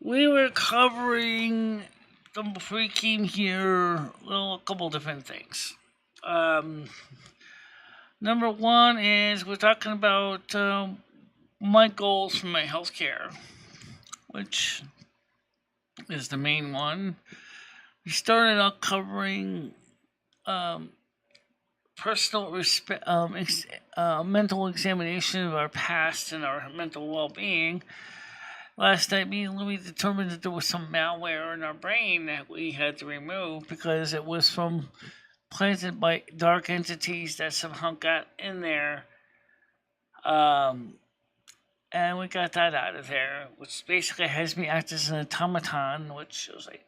We were covering, before we came here, a couple different things. Number one is we're talking about my goals for my healthcare, which is the main one. We started out covering personal mental examination of our past and our mental well-being. Last night, me and Louie determined that there was some malware in our brain that we had to remove because it was planted by dark entities that somehow got in there. And we got that out of there, which basically has me act as an automaton, which was like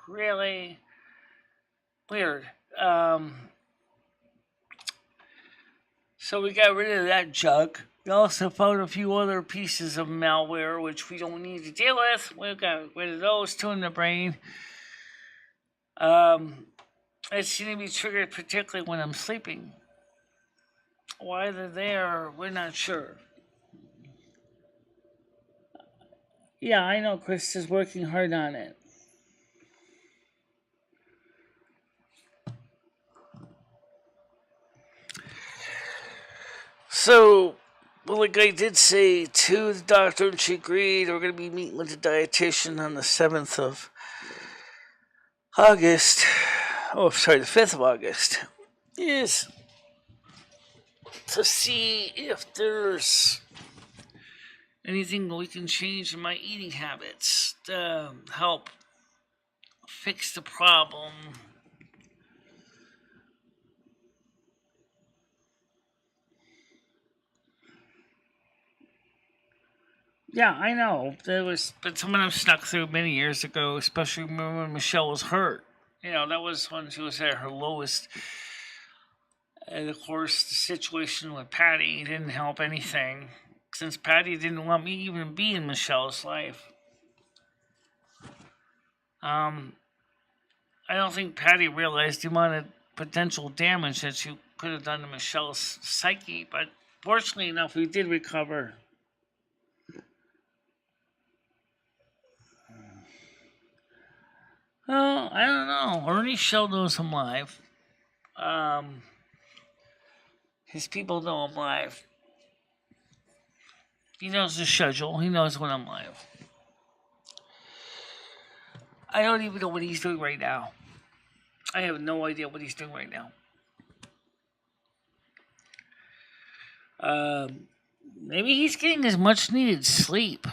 really weird. So we got rid of that junk. We also found a few other pieces of malware which we don't need to deal with. We got rid of those too in the brain. It seems to be triggered particularly when I'm sleeping. Why they're there, we're not sure. Yeah, I know Chris is working hard on it. So, well, like I did say to the doctor, and she agreed, we're going to be meeting with the dietitian on the 7th of August. Oh, sorry, the 5th of August. Is to see if there's anything we can change in my eating habits to help fix the problem. Yeah, I know. There was, but something I've stuck through many years ago, especially when Michelle was hurt. That was when she was at her lowest. And of course, the situation with Patty didn't help anything, since Patty didn't want me even be in Michelle's life. I don't think Patty realized the amount of potential damage that she could have done to Michelle's psyche, but fortunately enough, we did recover. Oh, I don't know. Ernie Shell knows I'm live. His people know I'm live. He knows the schedule. He knows when I'm live. I don't even know what he's doing right now. I have no idea what he's doing right now. Maybe he's getting his much needed sleep.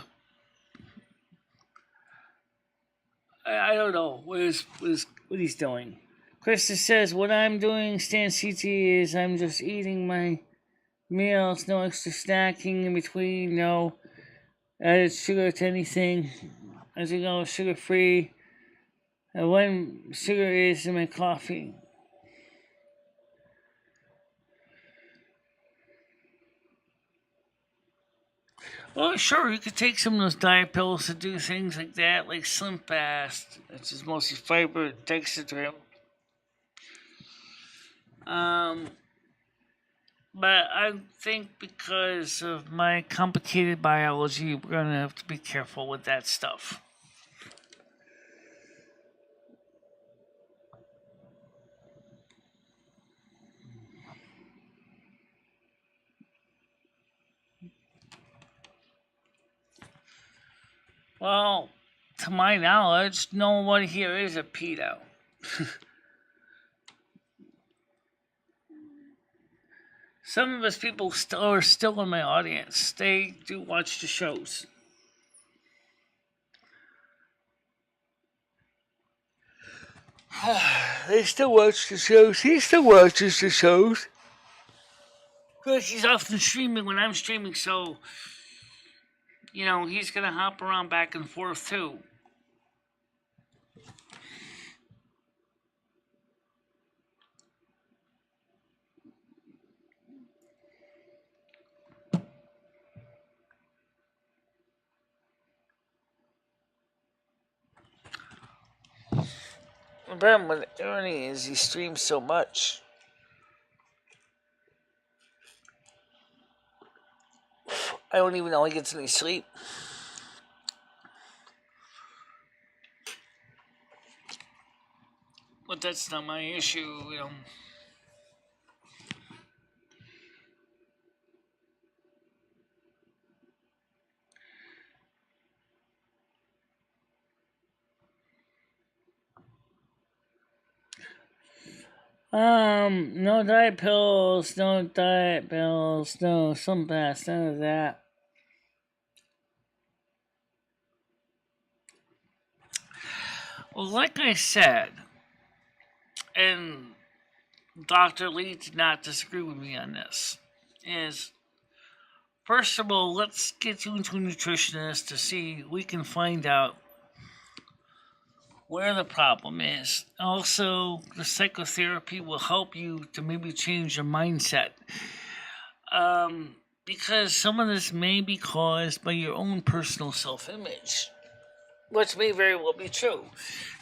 I don't know what he's doing. Krista says, what I'm doing, Stan CT, is I'm just eating my meals, no extra snacking in between, no added sugar to anything. As you know, sugar free. And when sugar is in my coffee. Well, sure, you could take some of those diet pills to do things like that, like Slim Fast, which is mostly fiber and dextrose. But I think because of my complicated biology, we're going to have to be careful with that stuff. Well, to my knowledge, no one here is a pedo. Some of us people are still in my audience. They do watch the shows. They still watch the shows. He still watches the shows. Because he's often streaming when I'm streaming, so he's gonna hop around back and forth too. The problem with Ernie is he streams so much. I don't even know he gets any sleep. But that's not my issue, No diet pills, no some baths, none of that. Well, like I said, and Dr. Lee did not disagree with me on this, is first of all, let's get you into a nutritionist to see we can find out where the problem is. Also, the psychotherapy will help you to maybe change your mindset. Because some of this may be caused by your own personal self image, which may very well be true.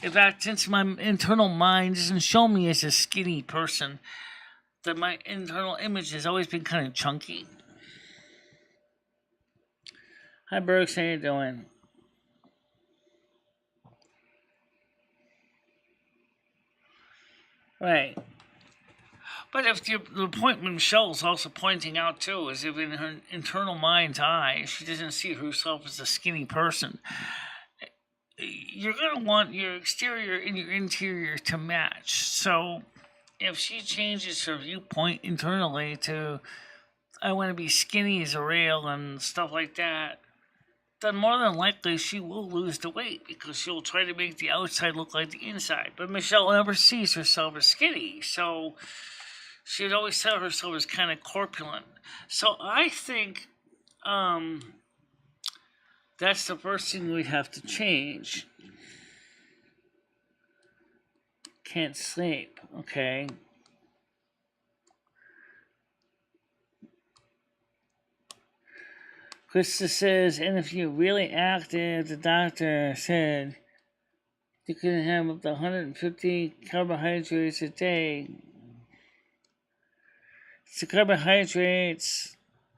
In fact, since my internal mind doesn't show me as a skinny person, that my internal image has always been kind of chunky. Hi, Brooks. How you doing? Right. But if the point Michelle's also pointing out too is if in her internal mind's eye she doesn't see herself as a skinny person, you're going to want your exterior and your interior to match. So if she changes her viewpoint internally to I want to be skinny as a rail and stuff like that, then more than likely she will lose the weight because she'll try to make the outside look like the inside. But Michelle never sees herself as skinny, so she would always tell herself as kind of corpulent. So I think that's the first thing we have to change. Can't sleep, okay? Krista says, and if you're really active, the doctor said you can have up to 150 carbohydrates a day. It's the carbohydrates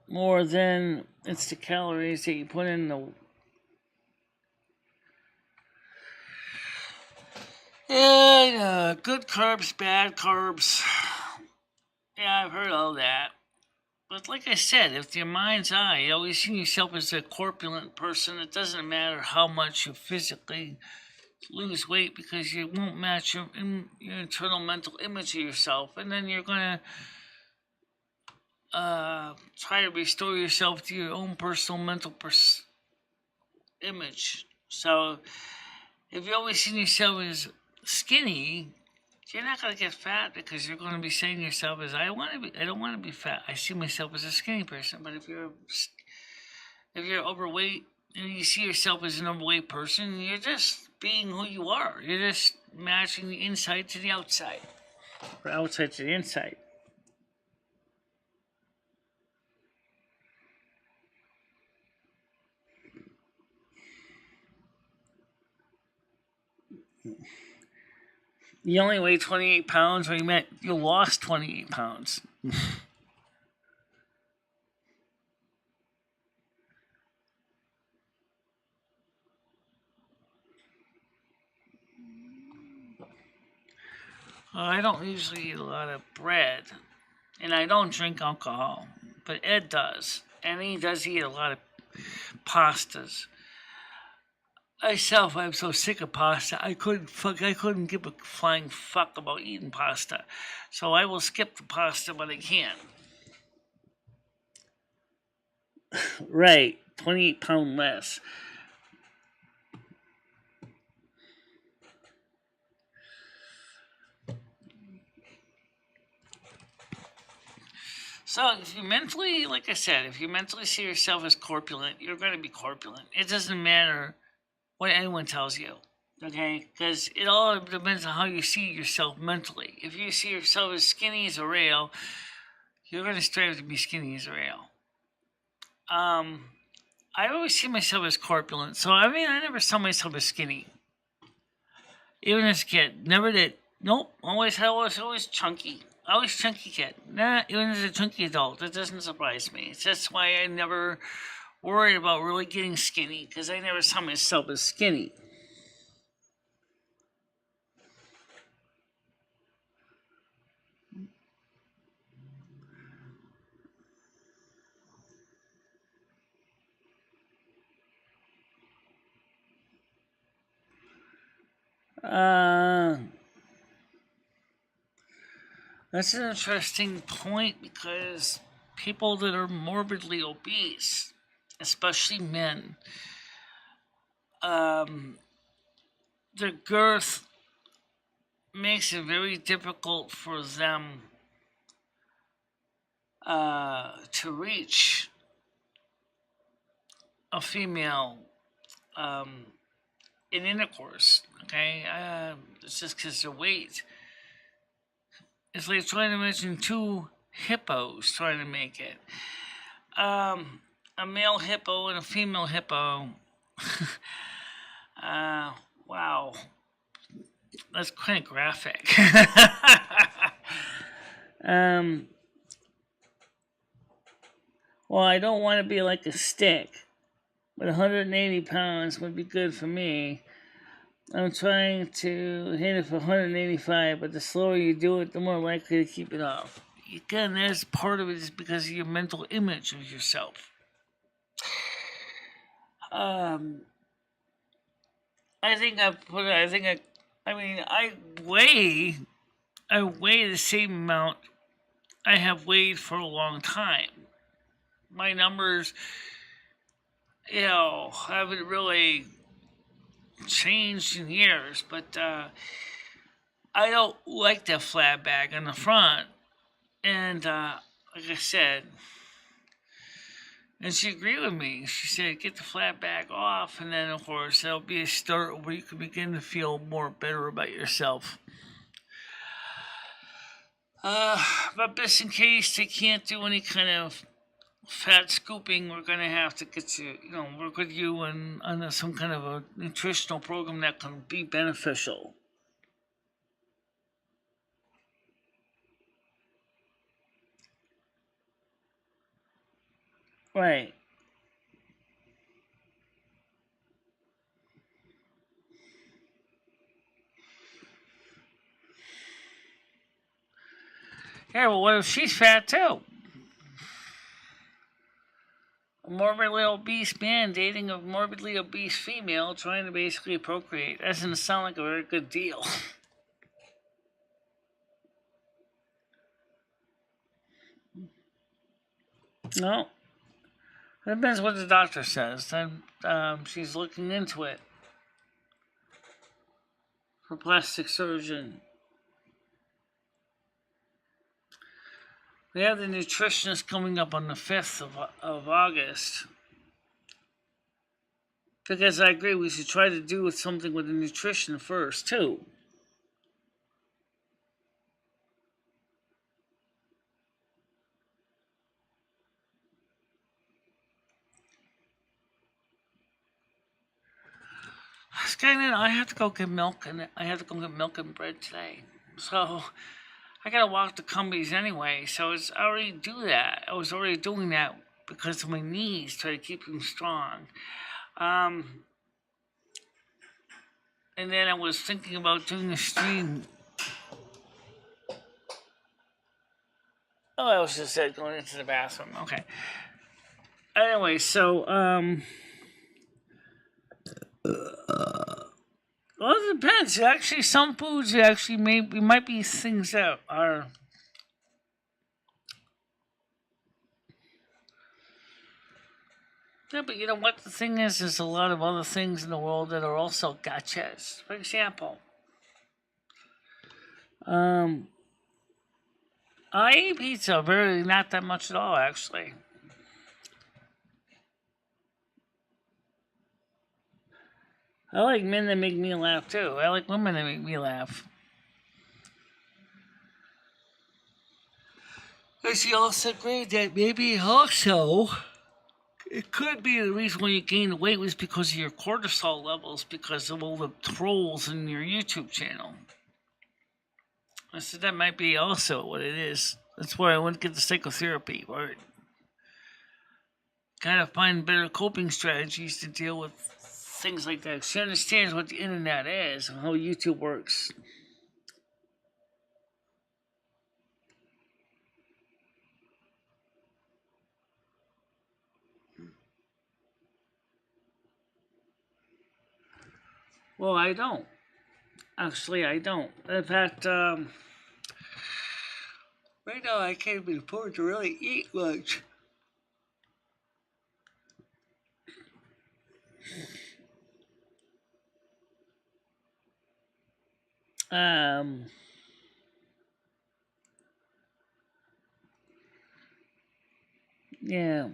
more than it's the calories that you put in the. Yeah, good carbs, bad carbs. Yeah, I've heard all that. But like I said, if your mind's eye, you always see yourself as a corpulent person, it doesn't matter how much you physically lose weight because you won't match your internal mental image of yourself. And then you're going to try to restore yourself to your own personal mental image. So if you always see yourself as skinny, you're not going to get fat because you're going to be saying to yourself as I don't want to be fat. I see myself as a skinny person. But if you're overweight and you see yourself as an overweight person, you're just being who you are. You're just matching the inside to the outside, or outside to the inside. You only weigh 28 pounds, or you lost 28 pounds. I don't usually eat a lot of bread, and I don't drink alcohol, but Ed does, and he does eat a lot of pastas. Myself, I'm so sick of pasta. I couldn't give a flying fuck about eating pasta, so I will skip the pasta when I can. Right, 28-pound less. So if you mentally, like I said, if you mentally see yourself as corpulent, you're going to be corpulent. It doesn't matter what anyone tells you, okay? Because it all depends on how you see yourself mentally. If you see yourself as skinny as a rail, you're going to strive to be skinny as a rail. I always see myself as corpulent, so I never saw myself as skinny. Even as a kid, never did. Nope, always chunky. Always chunky kid. Nah, even as a chunky adult, that doesn't surprise me. That's why I never worried about really getting skinny, because I never saw myself as skinny. Uh, That's an interesting point because people that are morbidly obese, especially men, their girth makes it very difficult for them to reach a female in intercourse. Okay, it's just because their weight. It's like trying to mention two hippos trying to make it. A male hippo and a female hippo. Wow, that's kind of graphic. Well, I don't want to be like a stick, but 180 pounds would be good for me. I'm trying to hit it for 185, but the slower you do it, the more likely to keep it off. Again, that's part of it is because of your mental image of yourself. I weigh the same amount I have weighed for a long time. My numbers, haven't really changed in years, but I don't like that flat bag on the front. And like I said, and she agreed with me. She said, get the flat bag off, and then, of course, that'll be a start where you can begin to feel more better about yourself. But just in case they can't do any kind of fat scooping, we're going to have to get you, work with you on some kind of a nutritional program that can be beneficial. Right. Yeah, well, what if she's fat too? A morbidly obese man dating a morbidly obese female trying to basically procreate. That doesn't sound like a very good deal. No. It depends what the doctor says. Then she's looking into it for plastic surgeon. We have the nutritionist coming up on the 5th of August. Because I agree, we should try to do something with the nutrition first, too. Skynet, I have to go get milk, and I have to go get milk and bread today. So I gotta walk to Cumbies anyway. So I already do that. I was already doing that because of my knees, try to keep them strong. And then I was thinking about doing a stream. Oh, I was just going into the bathroom. Okay. Anyway, so well, it depends. Actually, some foods actually might be things that are. Yeah, but you know what the thing is? There's a lot of other things in the world that are also gotchas. For example, I eat pizza very not that much at all, actually. I like men that make me laugh too. I like women that make me laugh. And she also agreed that maybe also it could be the reason why you gained weight was because of your cortisol levels, because of all the trolls in your YouTube channel. I said that might be also what it is. That's why I went to get the psychotherapy, right? Gotta find better coping strategies to deal with things like that. She understands what the internet is and how YouTube works. Well, I don't. Actually, I don't. In fact, Right now, I can't even afford to really eat much. Yeah.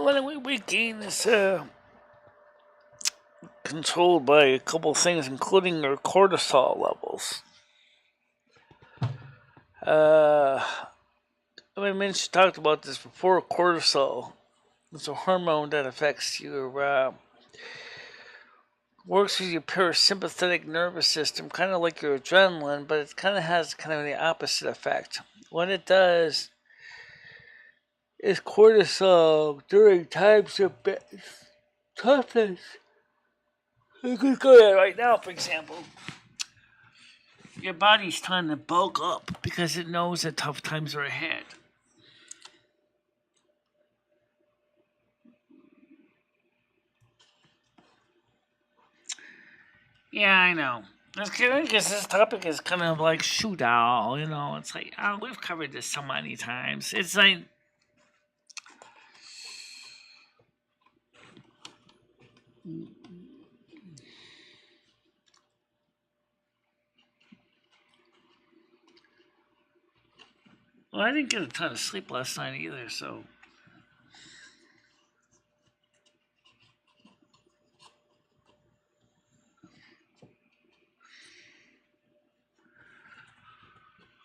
Well, we gain this controlled by a couple things, including our cortisol levels. I mentioned talked about this before. Cortisol is a hormone that affects your works with your parasympathetic nervous system, kind of like your adrenaline, but it kind of has kind of the opposite effect. What it does is cortisol during times of toughness. I could go there right now, for example. Your body's trying to bulk up because it knows that tough times are ahead. Yeah, I know. That's good because this topic is kind of like shoot owl, It's like, we've covered this so many times. It's like, well, I didn't get a ton of sleep last night either, so.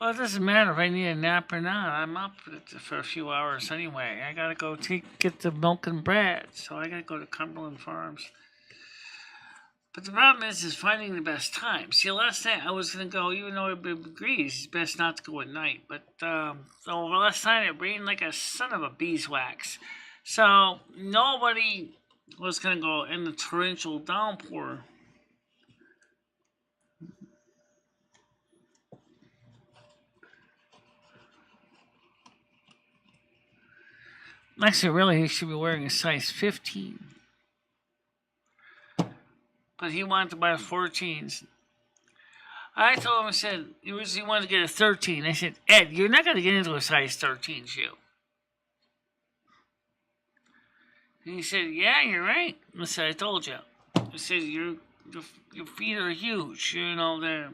Well, it doesn't matter if I need a nap or not. I'm up for a few hours anyway. I gotta go get the milk and bread, so I gotta go to Cumberland Farms. But the problem is finding the best time. See, last night I was gonna go, even though everybody agrees it's best not to go at night. But so last night it rained like a son of a beeswax, so nobody was gonna go in the torrential downpour. Actually, really, he should be wearing a size 15. But he wanted to buy 14s. I told him, I said, he wanted to get a 13. I said, Ed, you're not going to get into a size 13 shoe. And he said, yeah, you're right. I said, I told you. I said, your feet are huge. They're...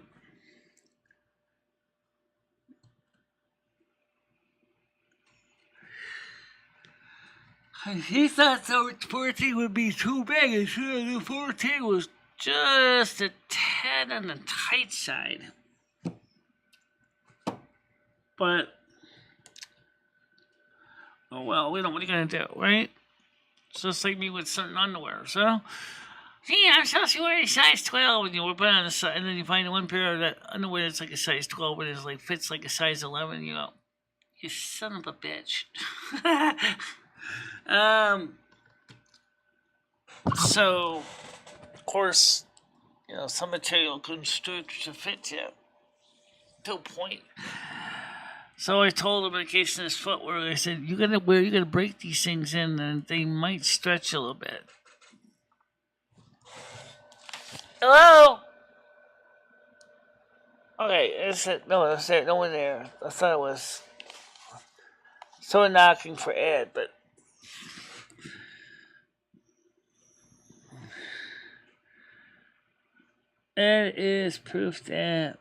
He thought the 14 would be too big. I said the 14 was just a tad on the tight side. But, oh well, what are you going to do, right? It's just like me with certain underwear. So, see, I'm supposed to be wearing a size 12, and you whip it on the side, and then you find one pair of that underwear that's like a size 12, but it's like fits like a size 11, and you go, you son of a bitch. So, of course, some material couldn't stretch to fit you to a point. So I told him in case in his footwear, I said, you're gonna break these things in, and they might stretch a little bit. Hello? Okay, that's it. No, that's it. No one there. I thought it was someone knocking for Ed, but Ed is proof that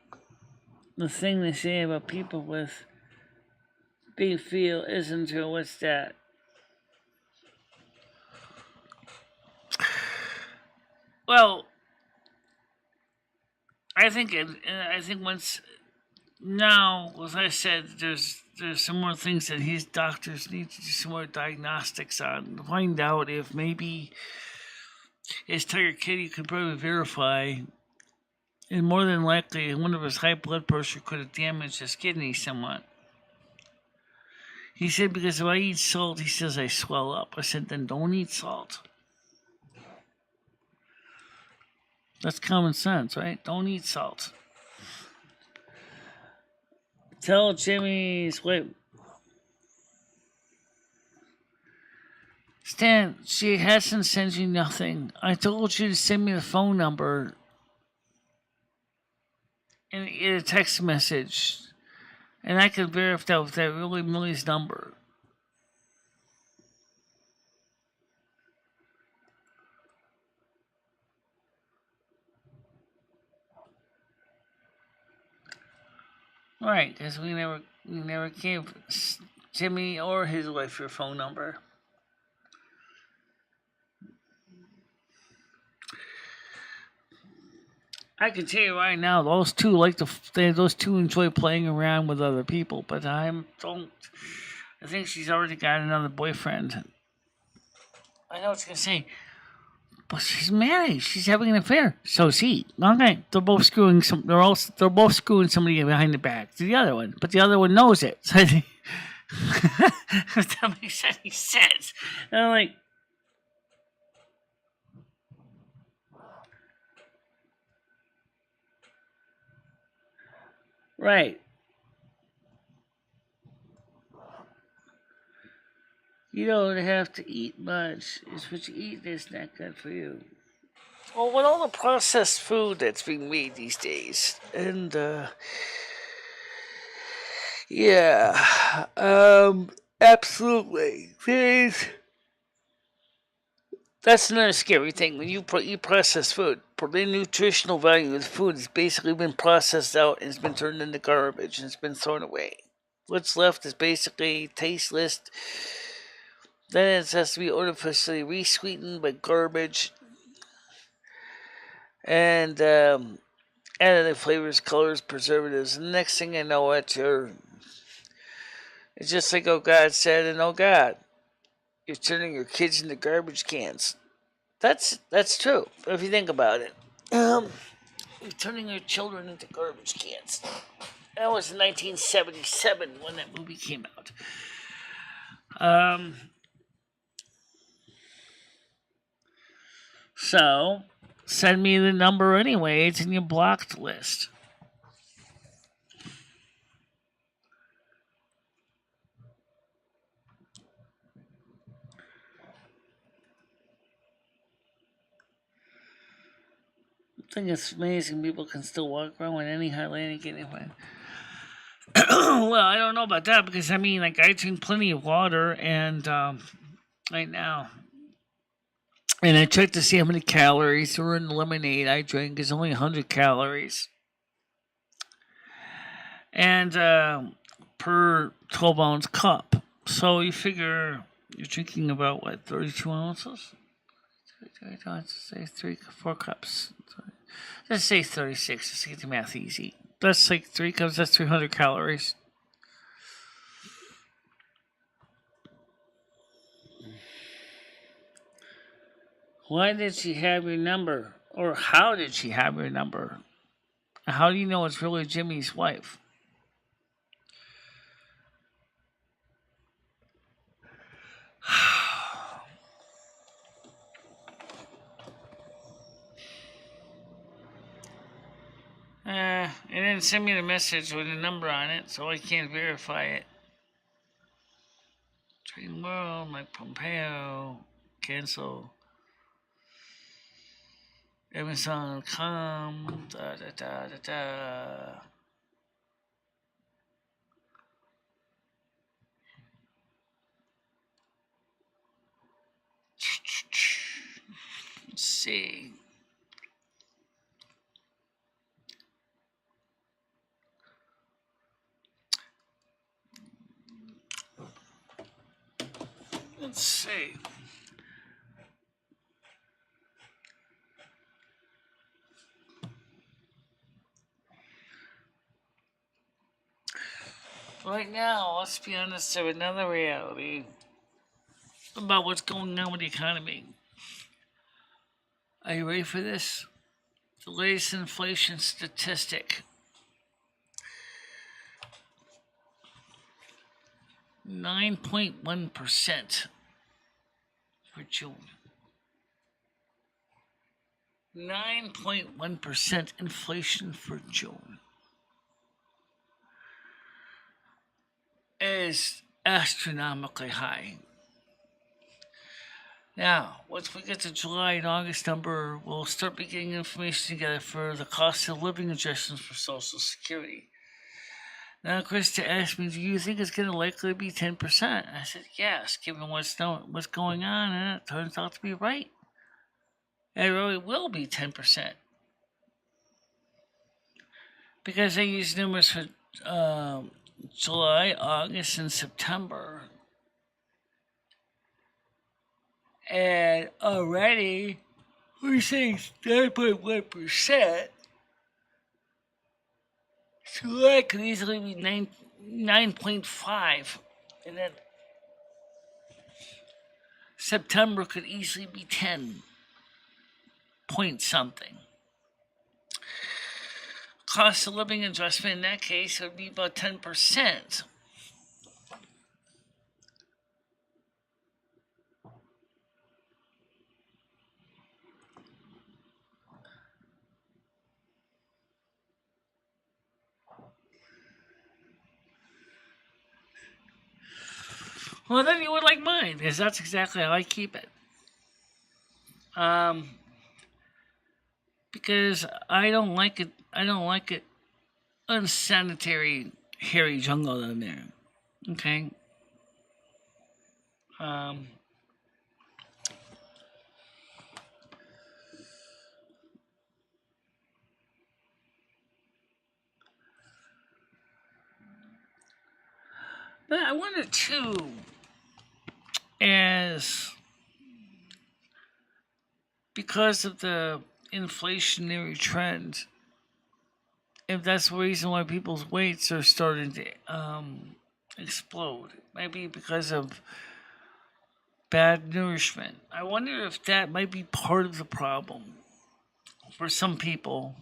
the thing they say about people with big feel isn't true. What's that? Well, I think once now, as I said, there's some more things that his doctors need to do some more diagnostics on to find out if maybe his Tiger Kitty could probably verify, and more than likely, one of his high blood pressure could have damaged his kidney somewhat. He said, because if I eat salt, he says I swell up. I said, then don't eat salt. That's common sense, right? Don't eat salt. Tell Jimmy's wait. understand. She hasn't sent you nothing. I told you to send me the phone number and a text message. And I could verify that with that really Millie's number. Right, because we never gave Jimmy or his wife your phone number. I can tell you right now, those two enjoy playing around with other people, but I think she's already got another boyfriend. I know what you're gonna say, but she's married. She's having an affair. So is he. Okay, they're both screwing somebody behind the back to the other one, but the other one knows it. So that makes any sense. And I'm like, right. You don't have to eat much. It's what you eat that's not good for you. Well, with all the processed food that's being made these days, and yeah, absolutely. That's another scary thing. When you eat processed food, the nutritional value of the food has basically been processed out and it's been turned into garbage and it's been thrown away. What's left is basically tasteless. Then it has to be artificially re-sweetened by garbage and added flavors, colors, preservatives. And the next thing I know, it's just like Oh God said, and oh God, you're turning your kids into garbage cans. That's true. If you think about it, you're turning your children into garbage cans. That was in 1977 when that movie came out. So send me the number anyway. It's in your blocked list. I think it's amazing people can still walk around with any Highlander anyway. Well, I don't know about that because I mean, like, I drink plenty of water and right now, and I checked to see how many calories were in the lemonade I drink. It's only 100 calories, and per 12-ounce cup. So you figure you're drinking about what, 32 ounces? 32 ounces, say 4 cups. Let's say 36, just to get the math easy. That's like 3 cups, that's 300 calories. Why did she have your number? Or how did she have your number? How do you know it's really Jimmy's wife? It didn't send me the message with a number on it, so I can't verify it. Trading World, Mike Pompeo, cancel. Amazon.com, da da da da da. Let's see. Let's see. Right now, let's be honest, there's another reality about what's going on with the economy. Are you ready for this? The latest inflation statistic. 9.1% for June. 9.1% inflation for June is astronomically high. Now, once we get to July and August number, we'll start getting information together for the cost of living adjustments for Social Security. Now, Krista asked me, do you think it's going to likely be 10%? I said, yes, given what's going on, and it turns out to be right. It really will be 10%. Because they use numbers for July, August, and September. And already, we're saying 9.1%. July could easily be 9.5. And then September could easily be 10 point something. Cost of living adjustment in that case would be about 10%. Well, then you would like mine, because that's exactly how I keep it. Because I don't like it. I don't like it unsanitary, hairy jungle down there. Okay. But I wonder too, as because of the inflationary trend, if that's the reason why people's weights are starting to explode, maybe because of bad nourishment. I wonder if that might be part of the problem for some people.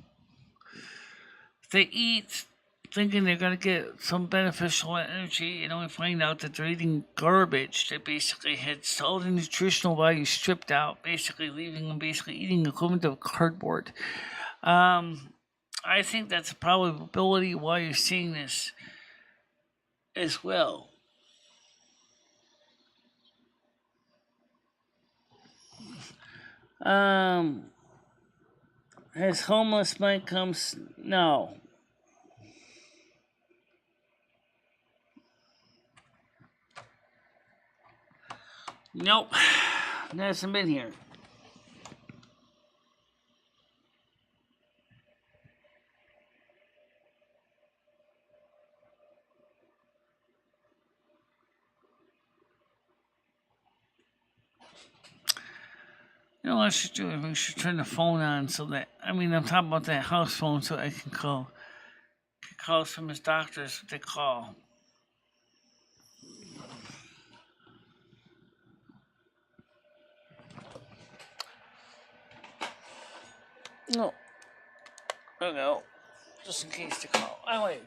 They eat thinking they're going to get some beneficial energy, and only find out that they're eating garbage that basically has all the nutritional value stripped out, basically leaving them basically eating the equivalent of cardboard. I think that's a probability why you're seeing this as well. Has homeless might come? No. Nope. It hasn't been here. You know what I should do? We should turn the phone on so that, I'm talking about that house phone so I can call. Calls from his doctors, they call. No. Oh no. Just in case they call. Anyway,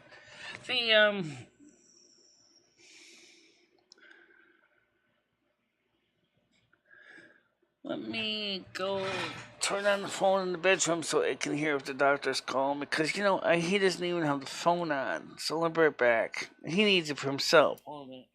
let me go turn on the phone in the bedroom so I can hear if the doctor's calling, because, he doesn't even have the phone on. So I'll be right back. He needs it for himself. Hold on a minute.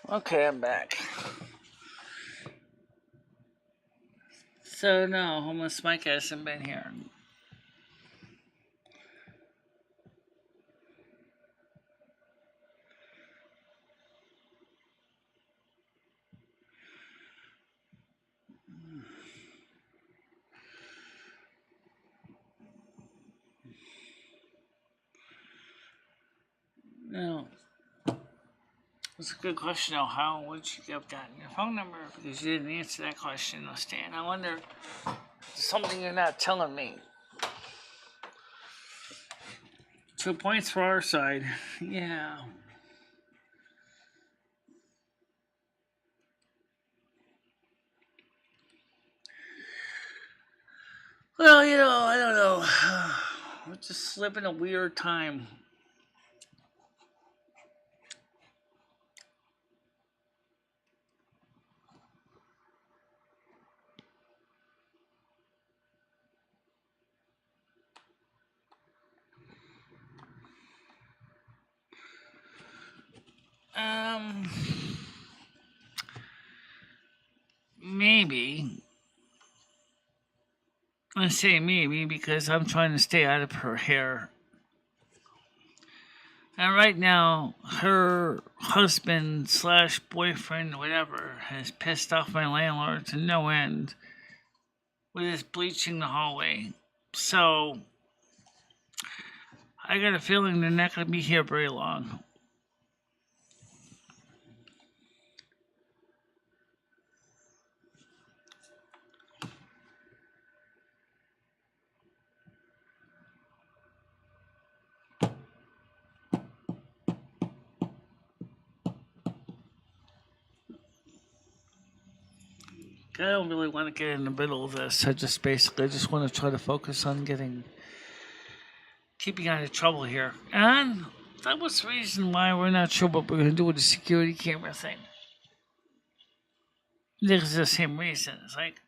Okay, I'm back. So no, homeless Mike hasn't been here. No. That's a good question, though. How would you have gotten your phone number? Because you didn't answer that question, though, Stan. I wonder, something you're not telling me. 2 points for our side. Yeah. Well, I don't know. We're just living a weird time. Maybe. I say maybe because I'm trying to stay out of her hair. And right now, her husband slash boyfriend, whatever, has pissed off my landlord to no end with his bleaching the hallway. So, I got a feeling they're not going to be here very long. I don't really want to get in the middle of this. I just want to try to focus on keeping out of trouble here. And that was the reason why we're not sure what we're going to do with the security camera thing. There's the same reason. It's like,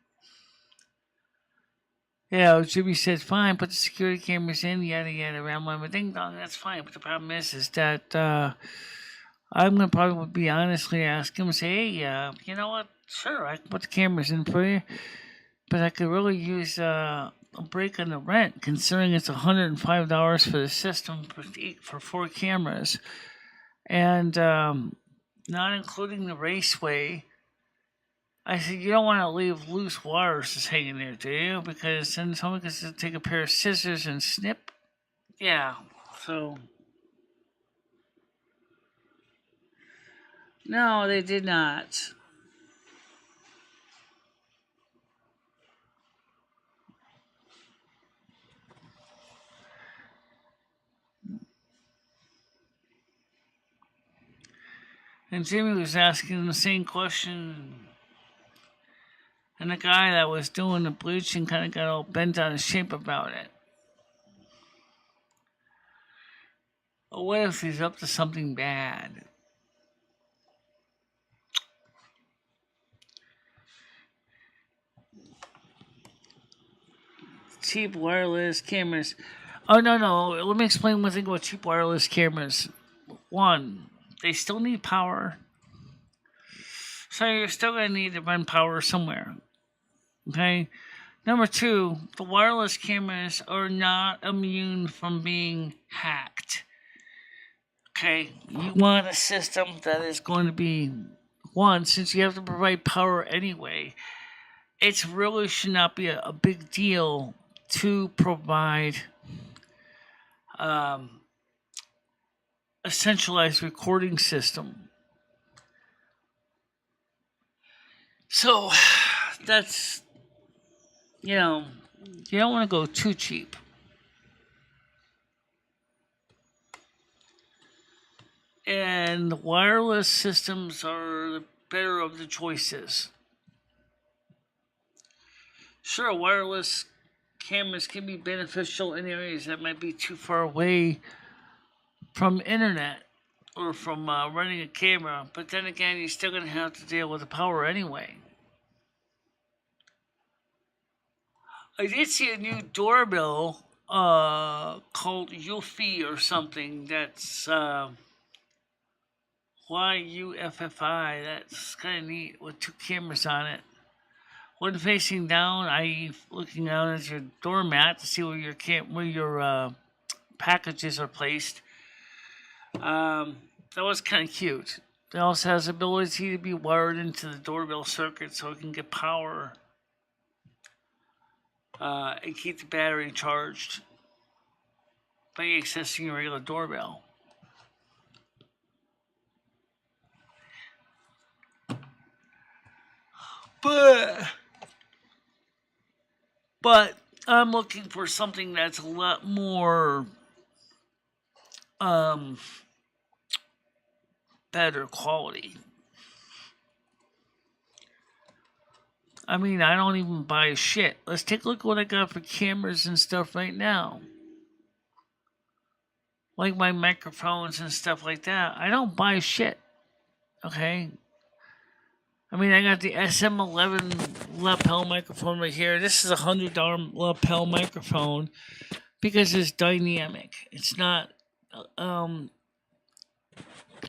yeah, Jimmy said, fine, put the security cameras in, yada, yada, around ding dong, that's fine. But the problem is that I'm going to probably be honestly ask him, say, hey, you know what? Sure, I can put the cameras in for you, but I could really use a break on the rent, considering it's $105 for the system for 4 cameras, and not including the raceway. I said, you don't want to leave loose wires just hanging there, do you? Because then someone can just take a pair of scissors and snip. Yeah, so. No, they did not. And Jimmy was asking the same question. And the guy that was doing the bleaching kind of got all bent out of shape about it. Well, what if he's up to something bad? Cheap wireless cameras. Oh, no. Let me explain one thing about cheap wireless cameras. One, they still need power. So you're still going to need to run power somewhere. Okay? Number 2, the wireless cameras are not immune from being hacked. Okay? You want a system that is going to be, one, since you have to provide power anyway, it really should not be a big deal to provide a centralized recording system. So that's, you don't want to go too cheap. And wireless systems are the better of the choices. Sure, wireless cameras can be beneficial in areas that might be too far away from internet or from running a camera, but then again, you're still going to have to deal with the power anyway. I did see a new doorbell called Yuffi or something. That's YUFFI. That's kind of neat with 2 cameras on it. when facing down, looking down at your doormat to see where your packages are placed. That was kind of cute. It also has the ability to be wired into the doorbell circuit so it can get power and keep the battery charged by accessing your regular doorbell. But I'm looking for something that's a lot more better quality. I mean, I don't even buy shit. Let's take a look at what I got for cameras and stuff right now. Like my microphones and stuff like that. I don't buy shit. Okay? I mean, I got the SM11 lapel microphone right here. This is a $100 lapel microphone because it's dynamic. It's not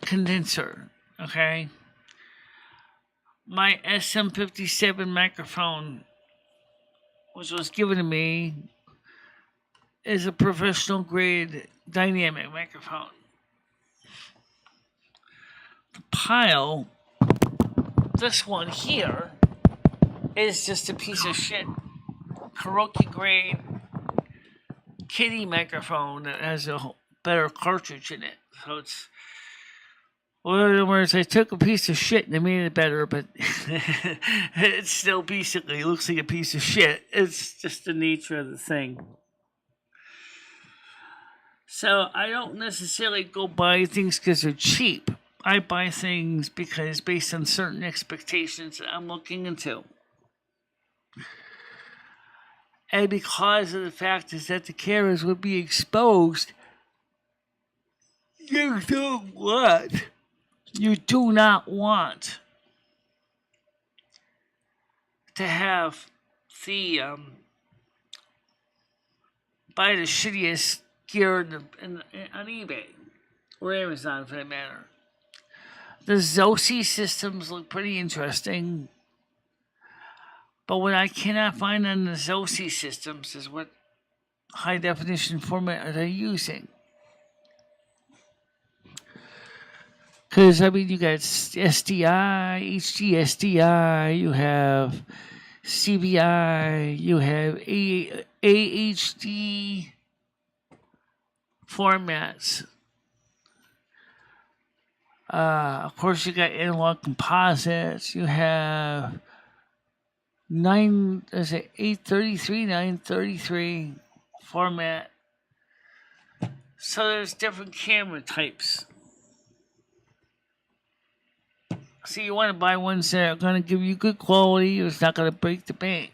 condenser. Okay? My SM57 microphone, which was given to me, is a professional grade dynamic microphone. The pile, this one here, is just a piece of shit karaoke grade kitty microphone that has a better cartridge in it. So it's, well, in other words, I took a piece of shit and they made it better, but it still basically looks like a piece of shit. It's just the nature of the thing. So I don't necessarily go buy things because they're cheap. I buy things because based on certain expectations that I'm looking into. And because of the fact is that the cameras would be exposed, you do not want to have the buy the shittiest gear on eBay or Amazon for that matter. The Zosi systems look pretty interesting, but what I cannot find on the Zosi systems is what high definition format are they using. Because, I mean, you got SDI, HD SDI, you have CBI, you have AHD formats. Of course, you got analog composites. You have 833, 933 format. So there's different camera types. So you want to buy ones that are going to give you good quality. It's not going to break the bank.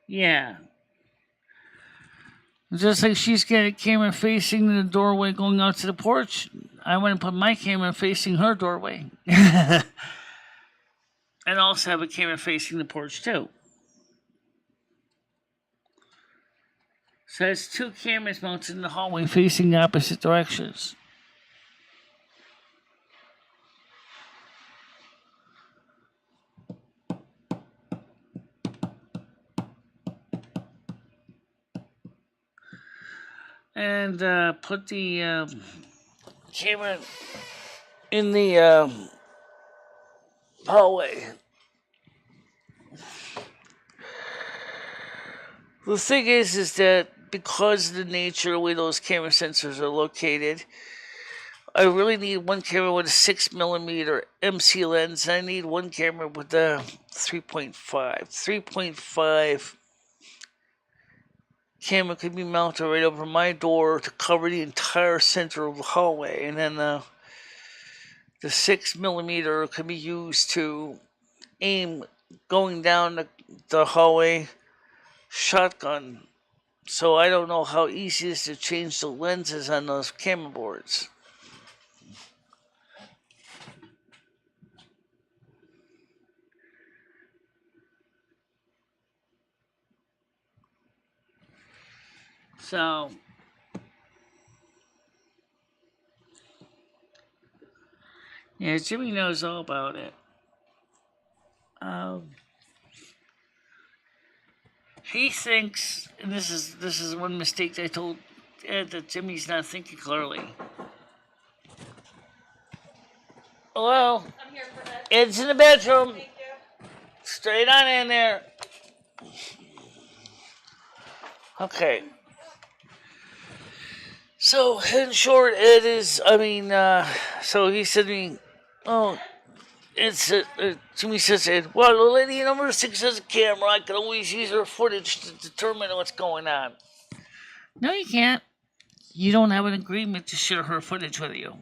Yeah. Just like she's got a camera facing the doorway going out to the porch, I want to put my camera facing her doorway. And also have a camera facing the porch too. So it's two cameras mounted in the hallway facing opposite directions. And put the camera in the hallway. The thing is that because of the nature of the way those camera sensors are located, I really need one camera with a 6mm MC lens. I need one camera with a 3.5. 3.5 camera could be mounted right over my door to cover the entire center of the hallway, and then the 6mm could be used to aim going down the hallway shotgun. So I don't know how easy it is to change the lenses on those camera boards. So Yeah, Jimmy knows all about it. He thinks, and this is one mistake I told Ed, that Jimmy's not thinking clearly. Hello? I'm here for Ed. Ed's in the bedroom. Thank you. Straight on in there. Okay. So, in short, Ed is, so he said to me, oh, Jimmy says, Ed, well, the lady number 6 has a camera. I can always use her footage to determine what's going on. No, you can't. You don't have an agreement to share her footage with you.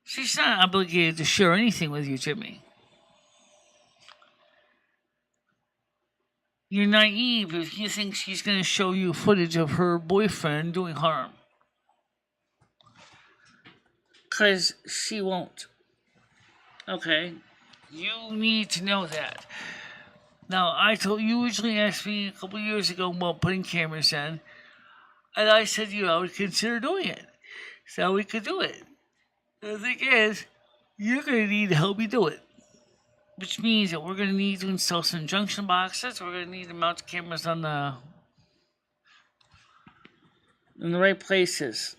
She's not obligated to share anything with you, Jimmy. You're naive if you think she's going to show you footage of her boyfriend doing harm. Because she won't. Okay? You need to know that. Now, you usually asked me a couple years ago about putting cameras in, and I said, I would consider doing it. So we could do it. The thing is, you're going to need to help me do it. Which means that we're going to need to install some junction boxes. We're going to need to mount the cameras in the right places.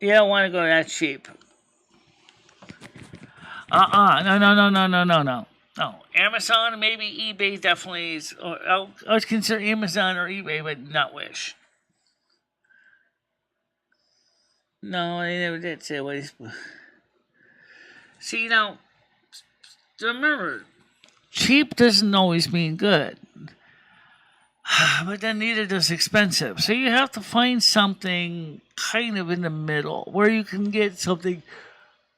You don't want to go that cheap. No. No, Amazon, maybe eBay definitely is. I would consider Amazon or eBay, but not Wish. No, they never did say what he's. See, now, remember, cheap doesn't always mean good. But then neither does expensive. So you have to find something kind of in the middle where you can get something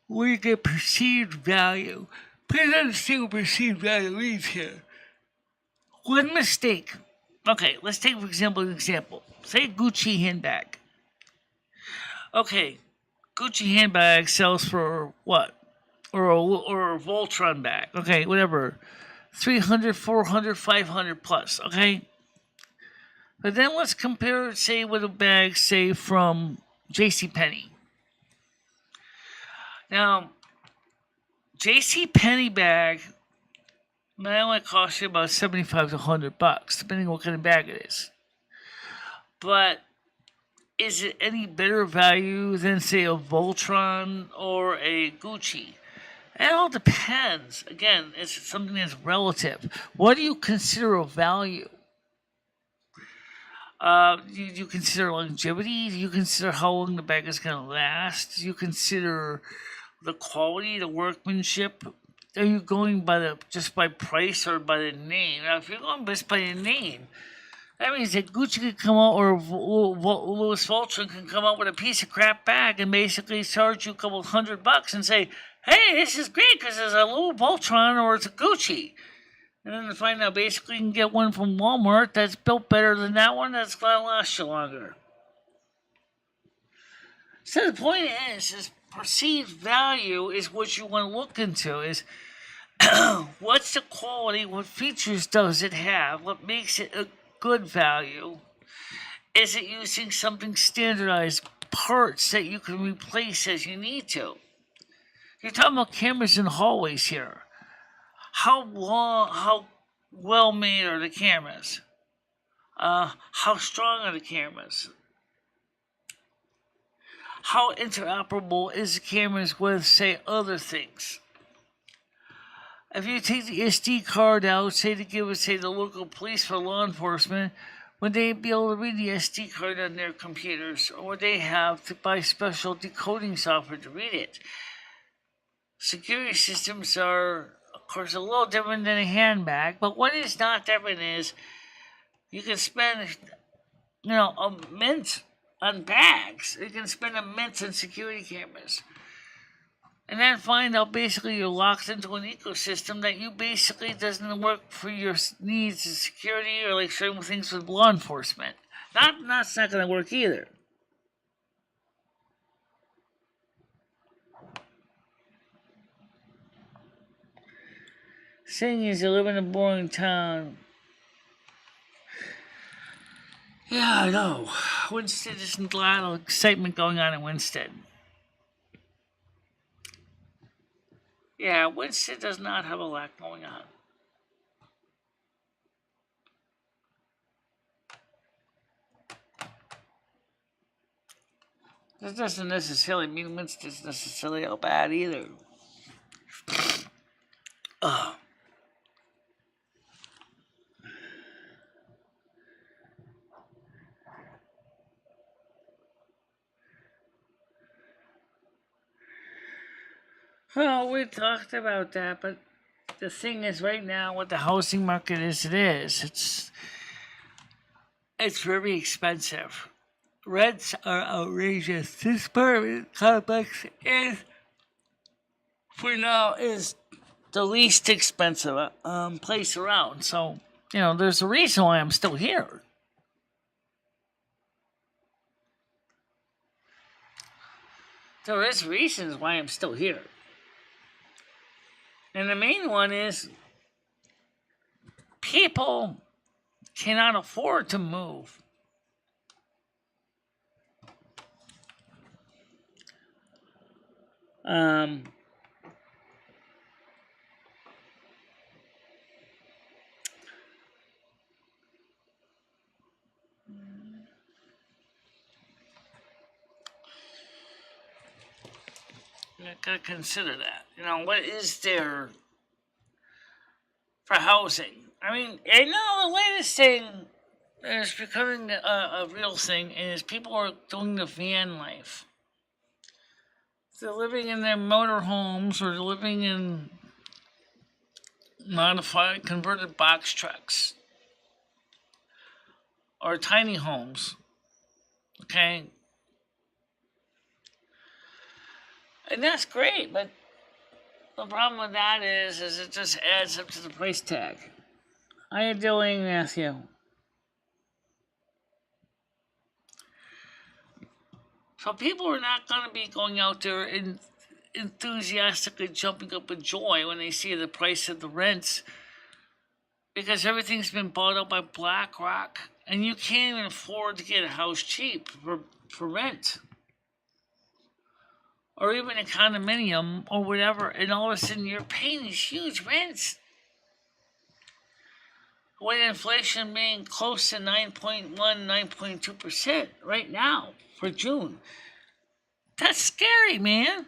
where you get perceived value. Please understand what perceived value means here. One mistake. Okay, let's take, for example, an example. Say Gucci handbag. Okay, Gucci handbag sells for what? Or a Voltron bag. Okay, whatever. 300, 400, 500 plus. Okay? But then let's compare it, say, with a bag, say, from JCPenney. Now, JCPenney bag might only cost you about $75 to $100, depending on what kind of bag it is. But is it any better value than, say, a Voltron or a Gucci? It all depends. Again, it's something that's relative. What do you consider a value? You consider longevity? Do you consider how long the bag is going to last? Do you consider the quality, the workmanship? Are you going just by price or by the name? Now, if you're going just by the name, that means that Gucci could come out, or Louis Vuitton can come out with a piece of crap bag and basically charge you a couple $100 and say, hey, this is great because it's a Louis Vuitton or it's a Gucci. And then to find out basically you can get one from Walmart that's built better than that one that's going to last you longer. So the point is perceived value is what you want to look into, is what's the quality, what features does it have, what makes it a good value? Is it using something standardized, parts that you can replace as you need to? You're talking about cameras in hallways here. How well made are the cameras? How strong are the cameras? How interoperable is the cameras with, say, other things? If you take the SD card out, say to give it, say, the local police for law enforcement, would they be able to read the SD card on their computers, or would they have to buy special decoding software to read it? Security systems are, of course, a little different than a handbag, but what is not different is you can spend, a mint on bags. You can spend a mint on security cameras. And then find out basically you're locked into an ecosystem that you basically doesn't work for your needs of security or like certain things with law enforcement. That's not going to work either. Saying is, you live in a boring town. Yeah, I know. Winston, there's a lot of excitement going on in Winston. Yeah, Winston does not have a lot going on. That doesn't necessarily mean Winston's necessarily all bad either. Ugh. Well, we talked about that, but the thing is, right now, what the housing market is, it's very expensive. Rents are outrageous. This apartment complex is, for now, is the least expensive place around. So, there's a reason why I'm still here. There is reasons why I'm still here. And the main one is people cannot afford to move. You gotta consider that. What is there for housing? I mean, I know the latest thing is becoming a real thing is people are doing the van life. They're living in their motorhomes or living in modified, converted box trucks or tiny homes. Okay? And that's great, but the problem with that is it just adds up to the price tag. How you doing, Matthew? So people are not going to be going out there and enthusiastically jumping up with joy when they see the price of the rents because everything's been bought up by BlackRock and you can't even afford to get a house cheap for rent. Or even a condominium or whatever, and all of a sudden you're paying these huge rents. With inflation being close to 9.1, 9.2% right now for June. That's scary, man.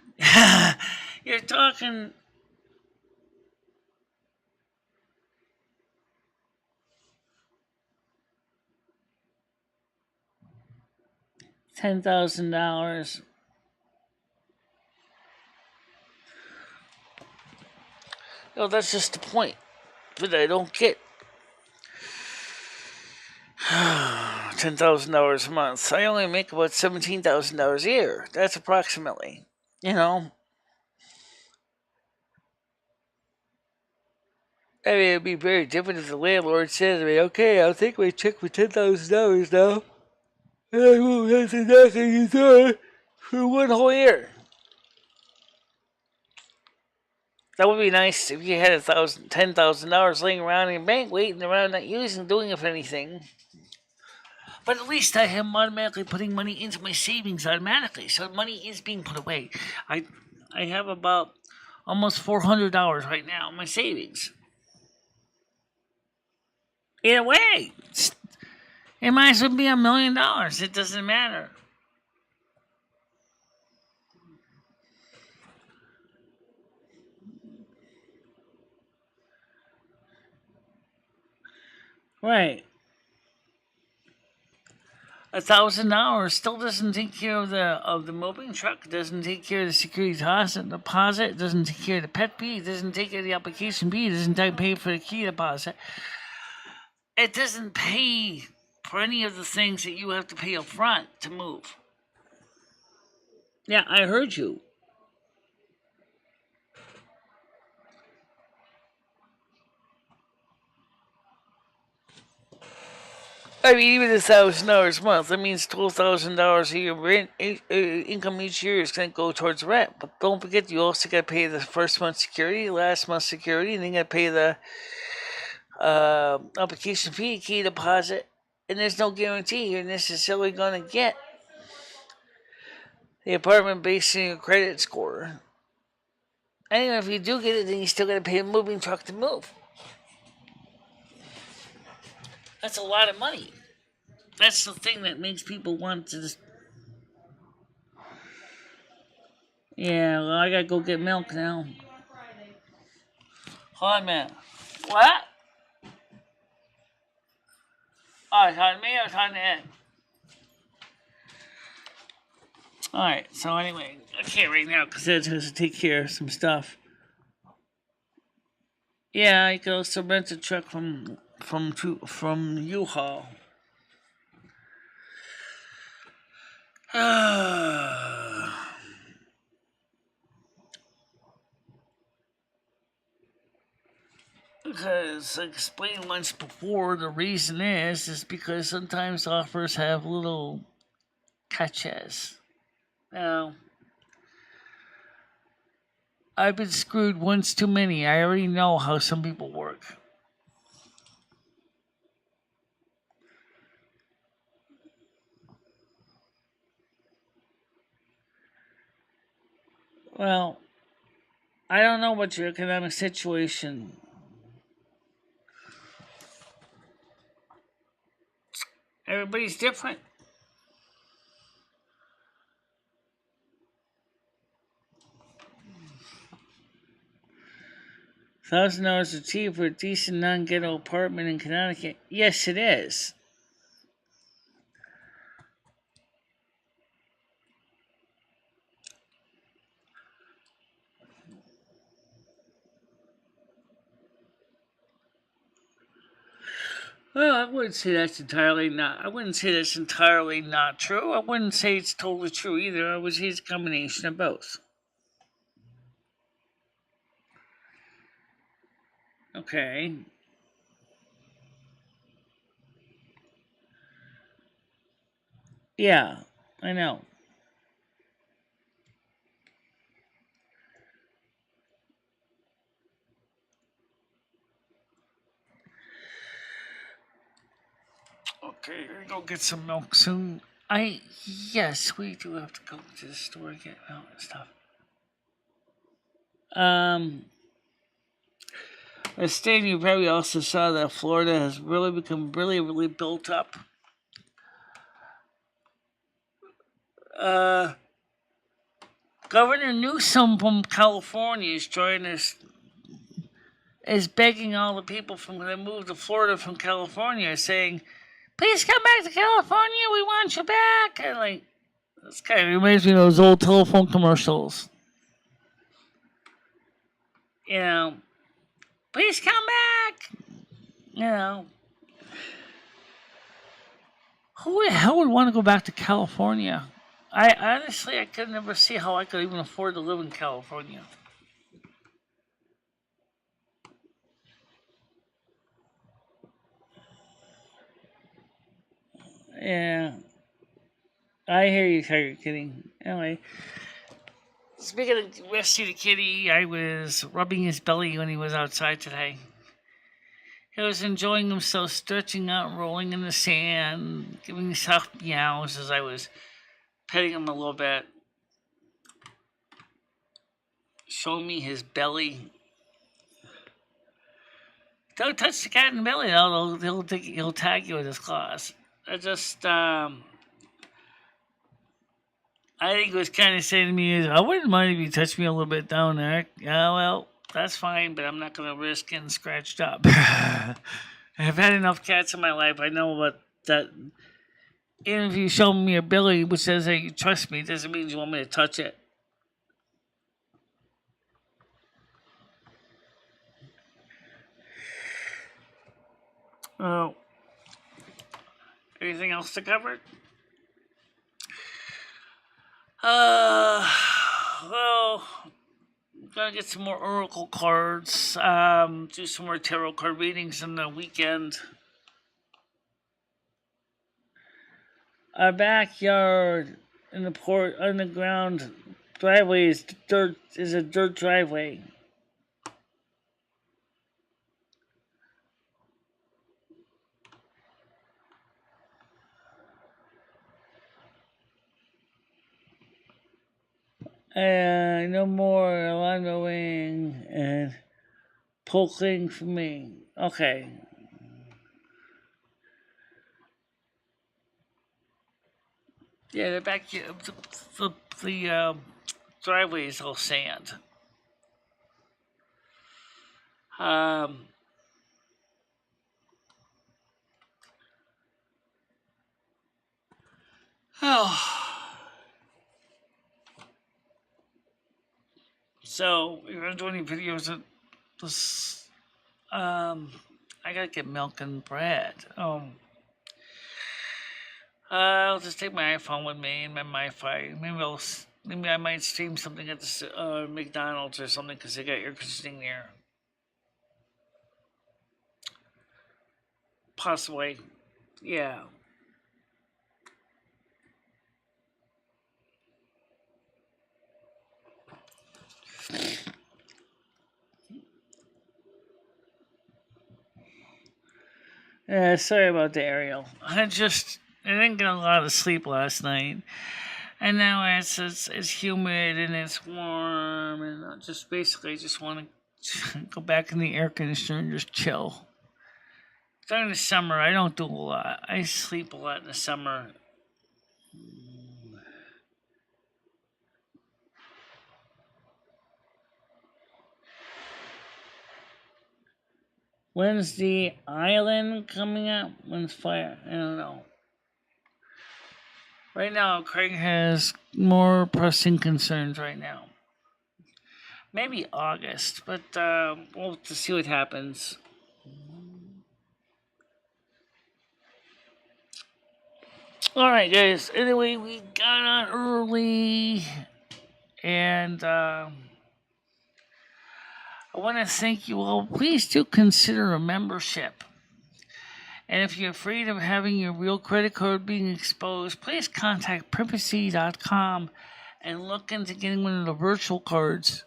You're talking $10,000. No, that's just the point that I don't get. $10,000 a month. I only make about $17,000 a year. That's approximately. I mean, it'd be very different if the landlord said to me, okay, I'll take my check for $10,000 now. And I won't have to knock on your door for one whole year. That would be nice if you had $10,000 laying around in your bank, waiting around, not using, doing it for anything. But at least I am automatically putting money into my savings automatically, so money is being put away. I have about almost $400 right now in my savings. In a way, it might as well be $1 million. It doesn't matter. Right. $1,000 still doesn't take care of the moving truck. Doesn't take care of the security deposit. Doesn't take care of the pet fee. Doesn't take care of the application fee. Doesn't pay for the key deposit. It doesn't pay for any of the things that you have to pay up front to move. Yeah, I heard you. I mean, even $1,000 a month, that means $12,000 a year rent income each year is going to go towards rent. But don't forget, you also got to pay the first month's security, last month's security, and then you got to pay the application fee, key deposit, And there's no guarantee you're necessarily going to get the apartment based on your credit score. And even if you do get it, then you still got to pay a moving truck to move. That's a lot of money. That's the thing that makes people want to just... Yeah, well, I gotta go get milk now. Hold on a minute. What? Oh, it's on me or it's on the end? Alright, so anyway, I can't right now because I have to take care of some stuff. Yeah, I could also rent a truck from U-Haul. Because I explained once before, the reason is because sometimes offers have little catches. Now, I've been screwed once too many. I already know how some people work. Well, I don't know about your economic situation. Everybody's different. $1,000 is cheap for a decent non-ghetto apartment in Connecticut. Yes, it is. Well, I wouldn't say that's entirely not. I wouldn't say that's entirely not true. I wouldn't say it's totally true either. I would say it's a combination of both. Okay. Yeah, I know. Okay, we're gonna go get some milk soon. Yes, we do have to go to the store and get milk and stuff. A state you probably also saw that Florida has really become really built up. Governor Newsom from California is begging all the people that moved to Florida from California, saying, "Please come back to California. We want you back." And this kind of reminds me of those old telephone commercials. You know, please come back. You know, who the hell would want to go back to California? I could never see how I could even afford to live in California. Yeah, I hear you, Tiger Kitty. Anyway, speaking of Rusty the Kitty, I was rubbing his belly when he was outside today. He was enjoying himself, stretching out, rolling in the sand, giving soft meows as I was petting him a little bit, showing me his belly. Don't touch the cat in the belly, though. He'll tag you with his claws. I think it was kind of saying to me, I wouldn't mind if you touched me a little bit down there. Yeah, well, that's fine, but I'm not going to risk getting scratched up. I've had enough cats in my life. I know about that. Even if you show me your belly, which says that you trust me, doesn't mean you want me to touch it. Oh. Anything else to cover? Well, I'm gonna get some more oracle cards. Do some more tarot card readings on the weekend. Our backyard in the port underground driveway is a dirt driveway. No more laundering and poking for me. Okay. Yeah, the back the driveway is all sand. Um, oh. So, you're gonna do any videos of this? I gotta get milk and bread. I'll just take my iPhone with me and my MiFi. Maybe I might stream something at the McDonald's or something because they got air conditioning there. Possibly, yeah. Sorry about the Ariel. I didn't get a lot of sleep last night, and now it's humid and it's warm, and I just basically just want to go back in the air conditioner and just chill. During the summer, I don't do a lot. I sleep a lot in the summer. When's the island coming up? When's fire? I don't know. Right now, Craig has more pressing concerns right now. Maybe August, but we'll have to see what happens. Alright, guys. Anyway, we got on early, and I want to thank you all. Please do consider a membership. And if you're afraid of having your real credit card being exposed, please contact privacy.com and look into getting one of the virtual cards,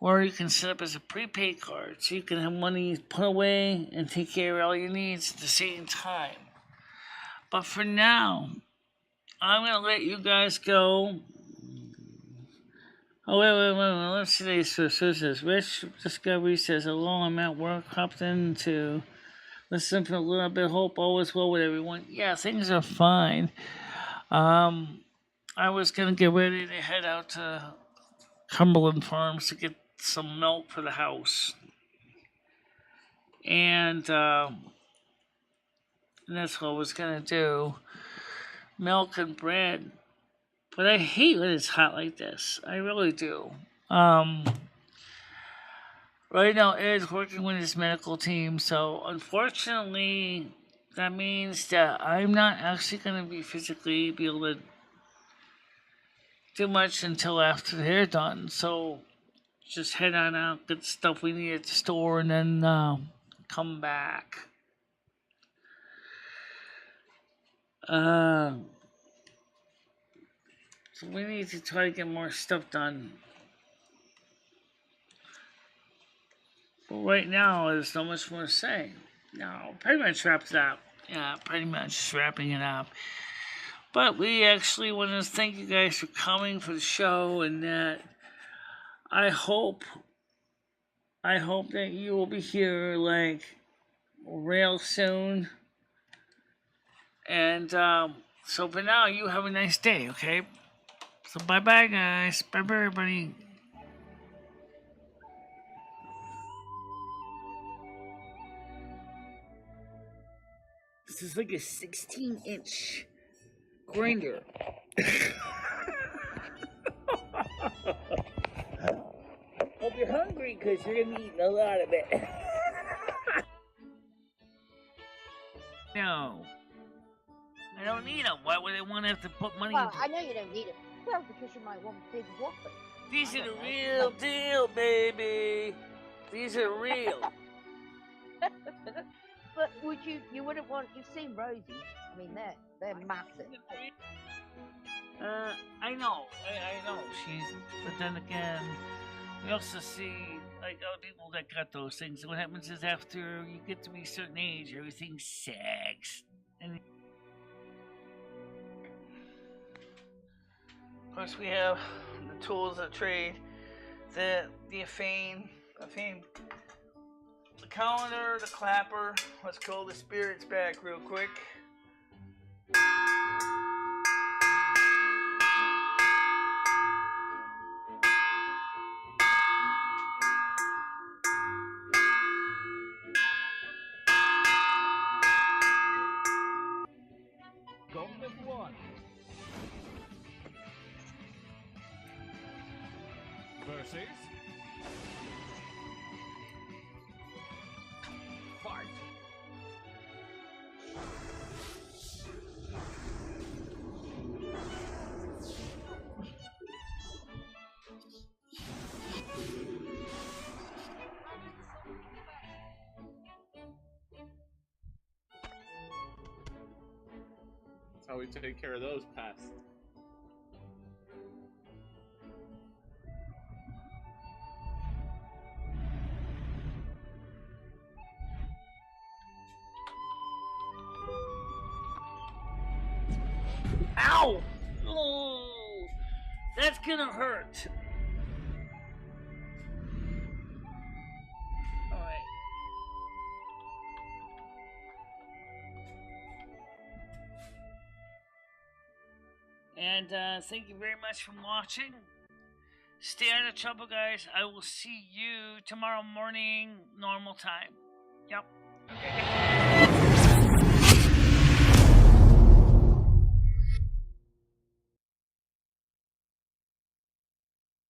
or you can set up as a prepaid card so you can have money put away and take care of all your needs at the same time. But for now, I'm going to let you guys go. Oh, wait. Let's see these sources. Rich Discovery says, hello, I'm at work, hopped in to listen for a little bit of hope, all is well with everyone. Yeah, things are fine. I was going to get ready to head out to Cumberland Farms to get some milk for the house. And that's what I was going to do. Milk and bread. But I hate when it's hot like this. I really do. Right now, Ed's working with his medical team, so unfortunately, that means that I'm not actually going to be physically be able to do much until after they're done. So just head on out, get the stuff we need at the store, and then come back. So we need to try to get more stuff done. But right now, there's not much more to say. No, pretty much wraps it up. Yeah, pretty much wrapping it up. But we actually want to thank you guys for coming for the show, and that I hope that you will be here like real soon. And so for now, you have a nice day, okay? So bye-bye, guys. Bye-bye, everybody. This is like a 16-inch grinder. Hope you're hungry because you're going to be eating a lot of it. No. I don't need them. Why would I want to have to put money into it? I know you don't need it. Well, because you might want a big whopper. These are the real deal, baby. These are real. But you wouldn't want, you've seen Rosie. I mean, they're massive. I know. But then again, we also see, like, other people that got those things. What happens is after you get to be a certain age, everything sags. And of course, we have the tools of trade, the fame, the calendar, the clapper. Let's call the spirits back real quick. Gauntlet 1. Versus. Fight. That's how we take care of those pests. Ow! Oh, that's gonna hurt. Alright. And thank you very much for watching. Stay out of trouble, guys. I will see you tomorrow morning, normal time. Yep. Okay.